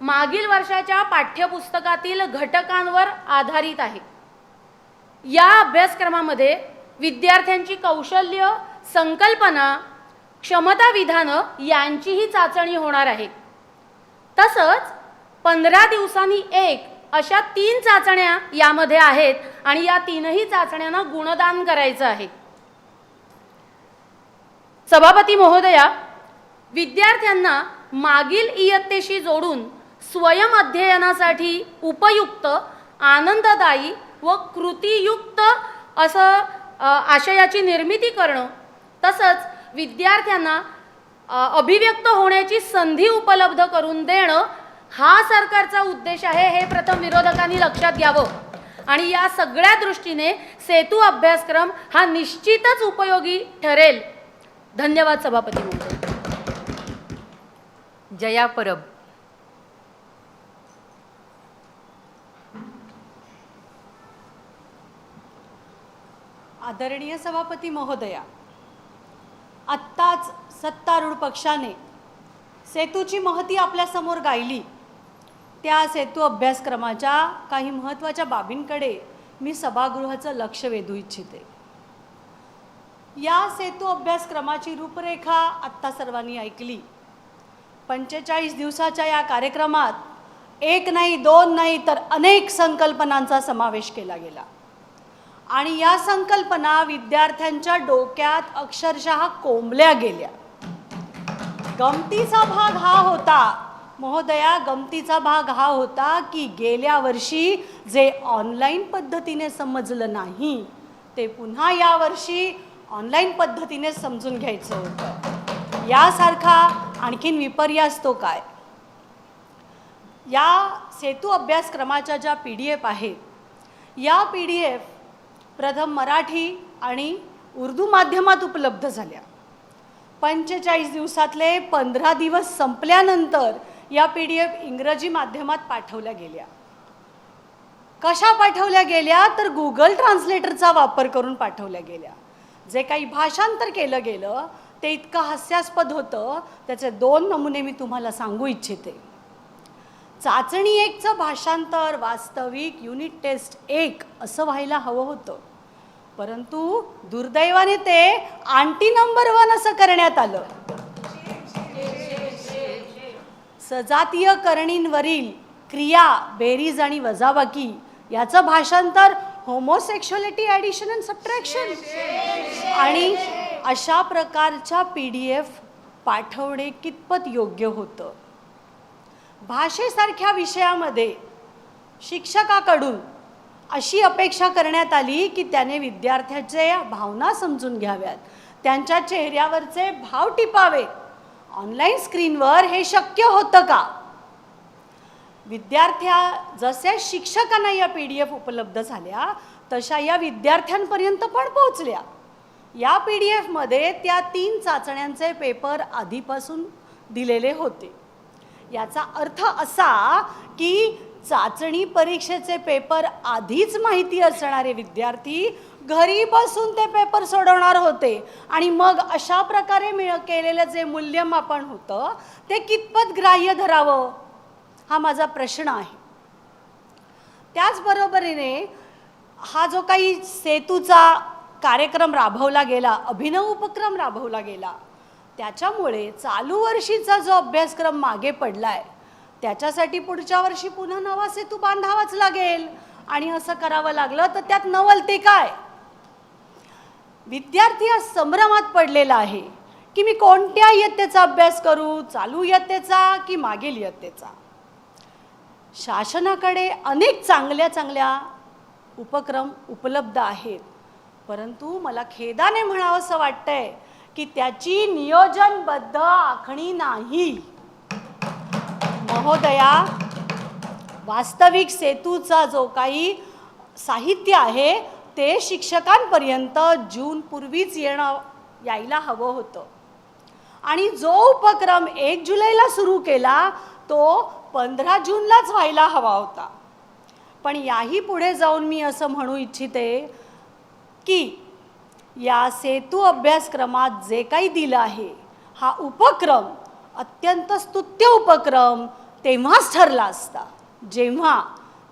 मागील वर्षाच्या पाठ्यपुस्तकातील घटकांवर आधारित आहे. या अभ्यासक्रमामध्ये विद्यार्थ्यांची कौशल्य, संकल्पना, क्षमता विधानं यांचीही चाचणी होणार आहे. तसंच 15 दिवसांनी एक अशा 3 चाचण्या यामध्ये आहेत आणि या 3ही चाचण्यांना गुणदान करायचं आहे. सभापती महोदया, विद्यार्थ्यांना मागील इयत्तेशी जोडून स्वयं अध्ययनासाठी उपयुक्त, आनंददायी व कृतीयुक्त असं आशयाची निर्मिती करणं, तसंच विद्यार्थ्यांना अभिव्यक्त होण्याची संधी उपलब्ध करून देणं हा सरकारचा उद्देश आहे, हे प्रथम विरोधकांनी लक्षात घ्यावं. आणि या सगळ्या दृष्टीने सेतू अभ्यासक्रम हा निश्चितच उपयोगी ठरेल. धन्यवाद सभापती महोदय. जया परब. आदरणीय सभापती महोदया, आत्ताच सत्तारूढ पक्षाने सेतूची महती आपल्यासमोर गायली. त्या सेतू अभ्यासक्रमाच्या काही महत्त्वाच्या बाबींकडे मी सभागृहाचं लक्ष वेधू इच्छिते. या सेतू अभ्यासक्रमाची रूपरेखा आत्ता सर्वांनी ऐकली. 45 दिवसाच्या या कार्यक्रमात एक नाही, दोन नाही तर अनेक संकल्पनांचा समावेश केला गेला आणि या संकल्पना विद्यार्थ्यांच्या डोक्यात अक्षरशः कोंबल्या गेल्या. गमतीचा भाग हा होता महोदया, गमतीचा भाग हा होता की गेल्या वर्षी जे ऑनलाईन पद्धतीने समजलं नाही ते पुन्हा यावर्षी ऑनलाईन पद्धतीने समजून घ्यायचं होतं. यासारखा आणखीन विपर्यास तो काय? या सेतू अभ्यासक्रमाच्या ज्या PDF आहेत, या PDF प्रथम मराठी आणि उर्दू माध्यमात उपलब्ध झाल्या. 45 दिवसातले 15 दिवस संपल्यानंतर या PDF इंग्रजी माध्यमात पाठवल्या गेल्या. कशा पाठवल्या गेल्या तर गुगल ट्रान्सलेटरचा वापर करून पाठवल्या गेल्या. जे काही भाषांतर केलं गेलं ते इतकं हास्यास्पद होतं. त्याचे 2 नमुने मी तुम्हाला सांगू इच्छिते. चाचणी 1चं भाषांतर वास्तविक युनिट टेस्ट 1 असं व्हायला हवं होतं, परंतु दुर्दैवाने ते आंटी नंबर 1 असं करण्यात आलं. सजातीयकरणींवरील क्रिया, बेरीज आणि वजाबाकी याचं भाषांतर होमोसेक्शुअलिटी, ॲडिशन अँड सबट्रॅक्शन. आणि अशा प्रकारच्या PDF पाठवणे कितपत योग्य होतं? भाषेसारख्या विषयामध्ये शिक्षकाकडून अशी अपेक्षा करण्यात आली की त्याने विद्यार्थ्याचे भावना समजून घ्याव्यात, त्यांच्या चेहऱ्यावरचे भाव टिपावेत. ऑनलाईन स्क्रीनवर हे शक्य होतं का? जसे शिक्षकांना या PDF उपलब्ध झाल्या तशा या विद्यार्थ्यांपर्यंत पण पोहोचल्या. या PDF मध्ये त्या 3 चाचण्यांचे पेपर आधीपासून दिलेले होते. याचा अर्थ असा की चाचणी परीक्षेचे पेपर आधीच माहिती असणारे विद्यार्थी घरी बसून ते पेपर सोडवणार होते आणि मग अशा प्रकारे केलेलं जे मूल्यमापन होतं ते कितपत ग्राह्य धरावं हा माझा प्रश्न आहे. त्याचबरोबरीने हा जो काही सेतूचा कार्यक्रम राबवला गेला, अभिनव उपक्रम राबवला गेला, त्याच्यामुळे चालू वर्षीचा जो अभ्यासक्रम मागे पडलाय त्याच्यासाठी पुढच्या वर्षी पुन्हा नवा सेतू बांधावाच लागेल. आणि असं करावं लागलं तर त्यात नवलते काय? विद्यार्थी आज संभ्रमात पडलेला आहे की मी कोणत्या इयत्तेचा अभ्यास करू, चालू इयत्तेचा की मागील इयत्तेचा. शासनाकडे अनेक चांगल्या चांगल्या उपक्रम उपलब्ध आहेत, परंतु मला खेदाने म्हणावंसं वाटतंय की त्याची नियोजनबद्ध आखणी नाही. महोदया, वास्तविक सेतूचा जो काही साहित्य आहे ते शिक्षकांपर्यंत जूनपूर्वीच यायला हवं होतं. आणि जो उपक्रम 1 जुलैला सुरू केला तो 15 जूनलाच व्हायला हवा होता. पण याही पुढे जाऊन मी असं म्हणू इच्छिते की या सेतू अभ्यासक्रमात जे काही दिलं आहे हा उपक्रम अत्यंत स्तुत्य उपक्रम तेव्हाच ठरला असता जेव्हा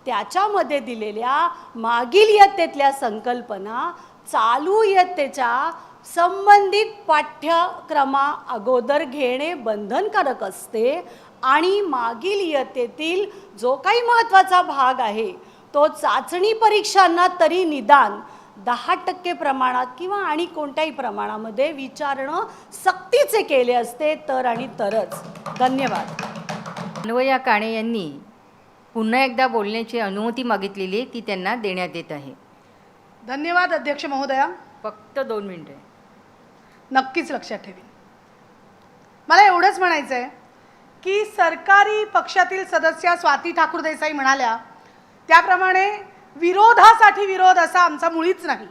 त्याच्यामध्ये दिलेल्या मागील इयत्तेतल्या संकल्पना चालू इयत्तेच्या संबंधित पाठ्यक्रमा अगोदर घेणे बंधनकारक असते आणि मागील इयत्तेतील जो काही महत्त्वाचा भाग आहे तो चाचणी परीक्षांना तरी निदान 10% प्रमाणात किंवा आणि कोणत्याही प्रमाणामध्ये विचारणं सक्तीचे केले असते तर आणि तरच. धन्यवाद. अन्वया काणे यांनी पुन्हा एकदा बोलण्याची अनुमती मागितलेली आहे, ती त्यांना देण्यात येत आहे. धन्यवाद अध्यक्ष महोदया. फक्त 2 मिनिटं. नक्कीच लक्षात ठेवीन. मला एवढंच म्हणायचं आहे की सरकारी पक्षातील सदस्य स्वाती ठाकूर देसाई म्हणाल्या त्याप्रमाणे विरोधासाठी विरोध असा आमचा मुळीच नाही.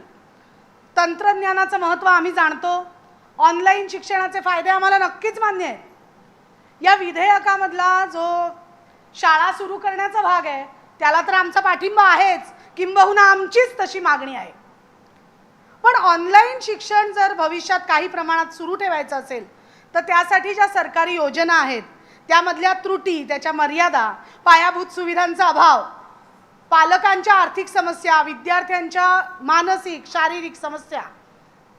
तंत्रज्ञानाचं महत्त्व आम्ही जाणतो, ऑनलाईन शिक्षणाचे फायदे आम्हाला नक्कीच मान्य आहेत. या विधेयकामधला जो शाळा सुरू करण्याचा भाग आहे त्याला तर आमचा पाठिंबा आहेच, किंबहुना आमचीच तशी मागणी आहे. पण ऑनलाईन शिक्षण जर भविष्यात काही प्रमाणात सुरू ठेवायचं असेल तर त्यासाठी ज्या सरकारी योजना आहेत त्यामधल्या त्रुटी, त्याच्या मर्यादा, पायाभूत सुविधांचा अभाव, पालकांच्या आर्थिक समस्या, विद्यार्थ्यांच्या मानसिक शारीरिक समस्या,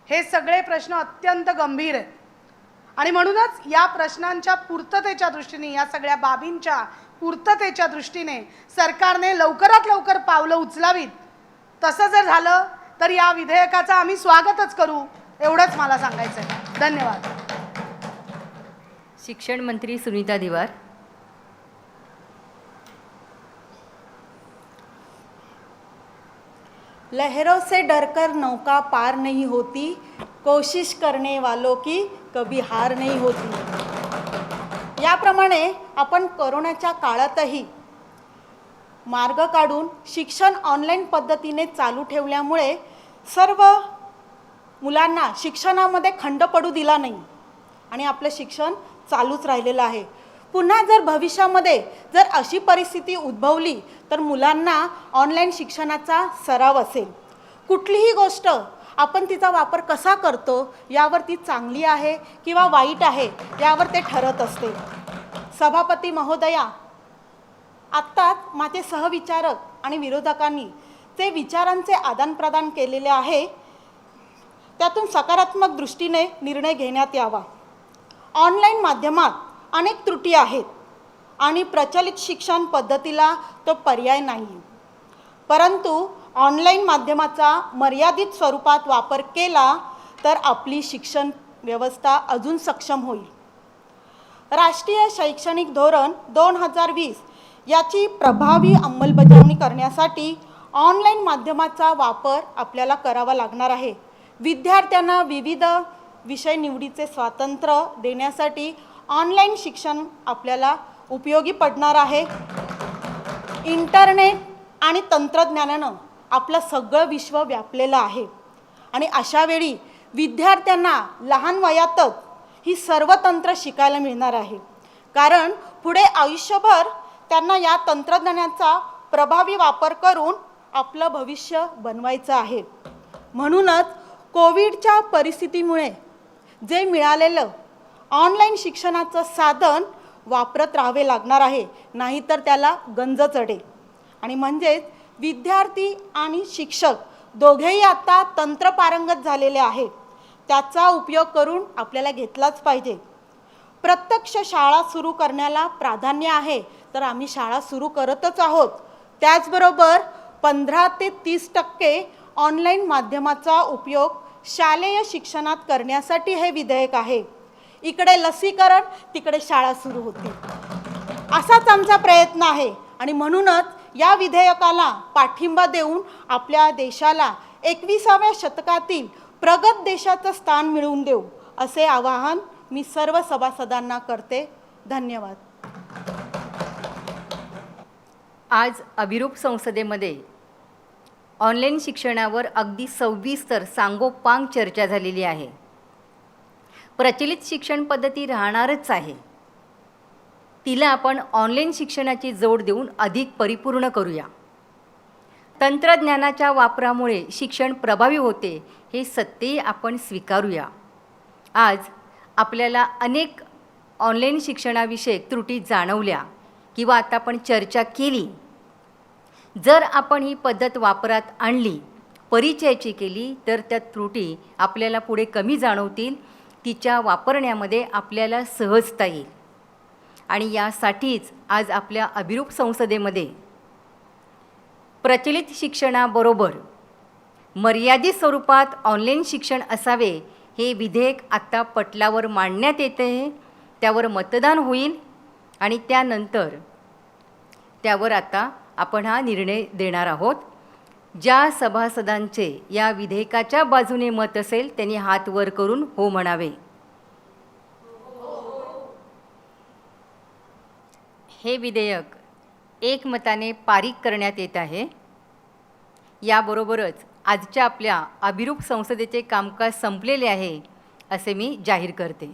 हे सगळे प्रश्न अत्यंत गंभीर आहेत. आणि म्हणूनच या प्रश्नांच्या पूर्ततेच्या दृष्टीने, या सगळ्या बाबींच्या पूर्ततेच्या दृष्टीने सरकारने लवकरात लवकर पावलं उचलावीत. तसं जर झालं तर या विधेयकाचं आम्ही स्वागतच करू, एवढंच मला सांगायचं आहे. धन्यवाद. शिक्षण मंत्री सुनीता दिवार. लहरों से डरकर नौका पार नहीं होती, कोशिश करने वालों की कभी हार नहीं होती. याप्रमाणे आपण कोरोनाच्या काळातही मार्ग काढून शिक्षण ऑनलाईन पद्धतीने चालू ठेवल्यामुळे सर्व मुलांना शिक्षणामध्ये खंड पडू दिला नाही आणि आपलं शिक्षण चालूच राहिलेलं आहे. पुन्हा जर भविष्यामध्ये जर अशी परिस्थिती उद्भवली तर मुलांना ऑनलाईन शिक्षणाचा सराव असेल. कुठलीही गोष्ट आपण तिचा वापर कसा करतो यावर ती चांगली आहे किंवा वाईट आहे यावर ते ठरत असते. सभापती महोदया, आत्ताच माझे सहविचारक आणि विरोधकांनी जे विचारांचे आदानप्रदान केलेले आहे त्यातून सकारात्मक दृष्टीने निर्णय घेण्यात यावा. ऑनलाईन माध्यमात अनेक त्रुटी आहेत आणि प्रचलित शिक्षण पद्धतीला तो पर्याय नाही. परंतु ऑनलाईन माध्यमाचा मर्यादित स्वरूपात वापर केला तर आपली शिक्षण व्यवस्था अजून सक्षम होईल. राष्ट्रीय शैक्षणिक धोरण 2020 याची प्रभावी अंमलबजावणी करण्यासाठी ऑनलाईन माध्यमाचा वापर आपल्याला करावा लागणार आहे. विद्यार्थ्यांना विविध विषय निवडीचे स्वातंत्र्य देण्यासाठी ऑनलाईन शिक्षण आपल्याला उपयोगी पडणार आहे. इंटरनेट आणि तंत्रज्ञानानं आपलं सगळं विश्व व्यापलेलं आहे आणि अशा वेळी विद्यार्थ्यांना लहान वयातच ही सर्व तंत्र शिकायला मिळणार आहे. कारण पुढे आयुष्यभर त्यांना या तंत्रज्ञानाचा प्रभावी वापर करून आपलं भविष्य बनवायचं आहे. म्हणूनच कोविडच्या परिस्थितीमुळे जे मिळालेलं ऑनलाईन शिक्षणाचं साधन वापरत राहावे लागणार आहे, नाहीतर त्याला गंज चढेल आणि म्हणजेच विद्यार्थी आणि शिक्षक दोघेही आता तंत्रपारंगत झालेले आहेत. त्याचा उपयोग करून आपल्याला घेतलाच पाहिजे. प्रत्यक्ष शाळा सुरू करण्याला प्राधान्य आहे, तर आम्ही शाळा सुरू करतच आहोत. त्याचबरोबर 15 ते 30% ऑनलाईन माध्यमाचा उपयोग शालेय शिक्षणात करण्यासाठी हे विधेयक आहे. इकडे लसीकरण, तिकडे शाळा सुरू होती. असाच आमचा प्रयत्न आहे आणि म्हणूनच या विधेयकाला पाठिंबा देऊन आपल्या देशाला 21व्या शतकातील प्रगत देशाचं स्थान मिळवून देऊ, असे आवाहन मी सर्व सभासदांना करते. धन्यवाद. आज अभिरूप संसदेमध्ये ऑनलाईन शिक्षणावर अगदी सविस्तर सांगोपांग चर्चा झालेली आहे. प्रचलित शिक्षण पद्धती राहणारच आहे, तिला आपण ऑनलाईन शिक्षणाची जोड देऊन अधिक परिपूर्ण करूया. तंत्रज्ञानाच्या वापरामुळे शिक्षण प्रभावी होते, हे सत्यही आपण स्वीकारूया. आज आपल्याला अनेक ऑनलाईन शिक्षणाविषयक त्रुटी जाणवल्या किंवा आता आपण चर्चा केली. जर आपण ही पद्धत वापरात आणली, परिचयाची केली, तर त्या त्रुटी आपल्याला पुढे कमी जाणवतील, तिच्या वापरण्यामध्ये आपल्याला सहजता येईल. आणि यासाठीच आज आपल्या अभिरूप संसदेमध्ये प्रचलित शिक्षणाबरोबर मर्यादित स्वरूपात ऑनलाईन शिक्षण असावे हे विधेयक आत्ता पटलावर मांडण्यात येते. त्यावर मतदान होईल आणि त्यानंतर त्यावर आता आपण हा निर्णय देणार आहोत. ज्या सभासदांचे या विधेयकाच्या बाजूने मत असेल त्यांनी हात वर करून हो म्हणावे. हे विधेयक एकमताने पारित करण्यात येत आहे. याबरोबरच आजच्या आपल्या अभिरूप संसदेचे कामकाज संपलेले आहे असे मी जाहीर करते.